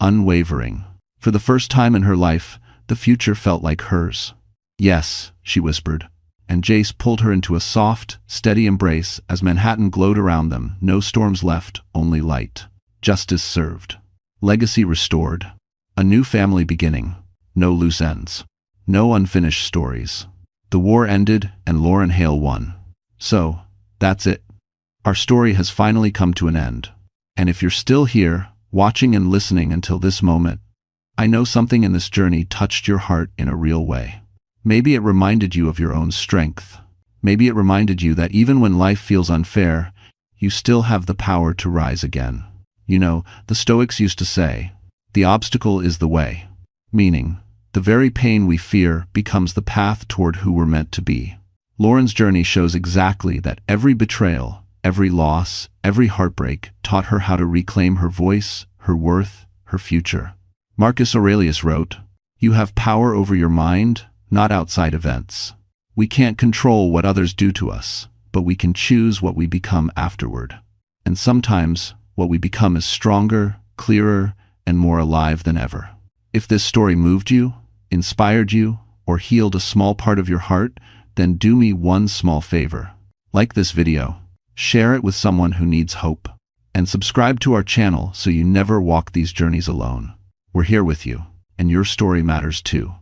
unwavering. For the first time in her life, the future felt like hers. "Yes," she whispered, and Jace pulled her into a soft, steady embrace as Manhattan glowed around them, no storms left, only light. Justice served. Legacy restored. A new family beginning. No loose ends. No unfinished stories. The war ended and Lauren Hale won. So, that's it. Our story has finally come to an end. And if you're still here, watching and listening until this moment, I know something in this journey touched your heart in a real way. Maybe it reminded you of your own strength. Maybe it reminded you that even when life feels unfair, you still have the power to rise again. You know, the Stoics used to say, "The obstacle is the way," meaning, the very pain we fear becomes the path toward who we're meant to be. Lauren's journey shows exactly that. Every betrayal, every loss, every heartbreak taught her how to reclaim her voice, her worth, her future. Marcus Aurelius wrote, "You have power over your mind, not outside events. We can't control what others do to us, but we can choose what we become afterward. And sometimes, what we become is stronger, clearer, and more alive than ever." If this story moved you, inspired you, or healed a small part of your heart, then do me one small favor. Like this video, share it with someone who needs hope, and subscribe to our channel so you never walk these journeys alone. We're here with you, and your story matters too.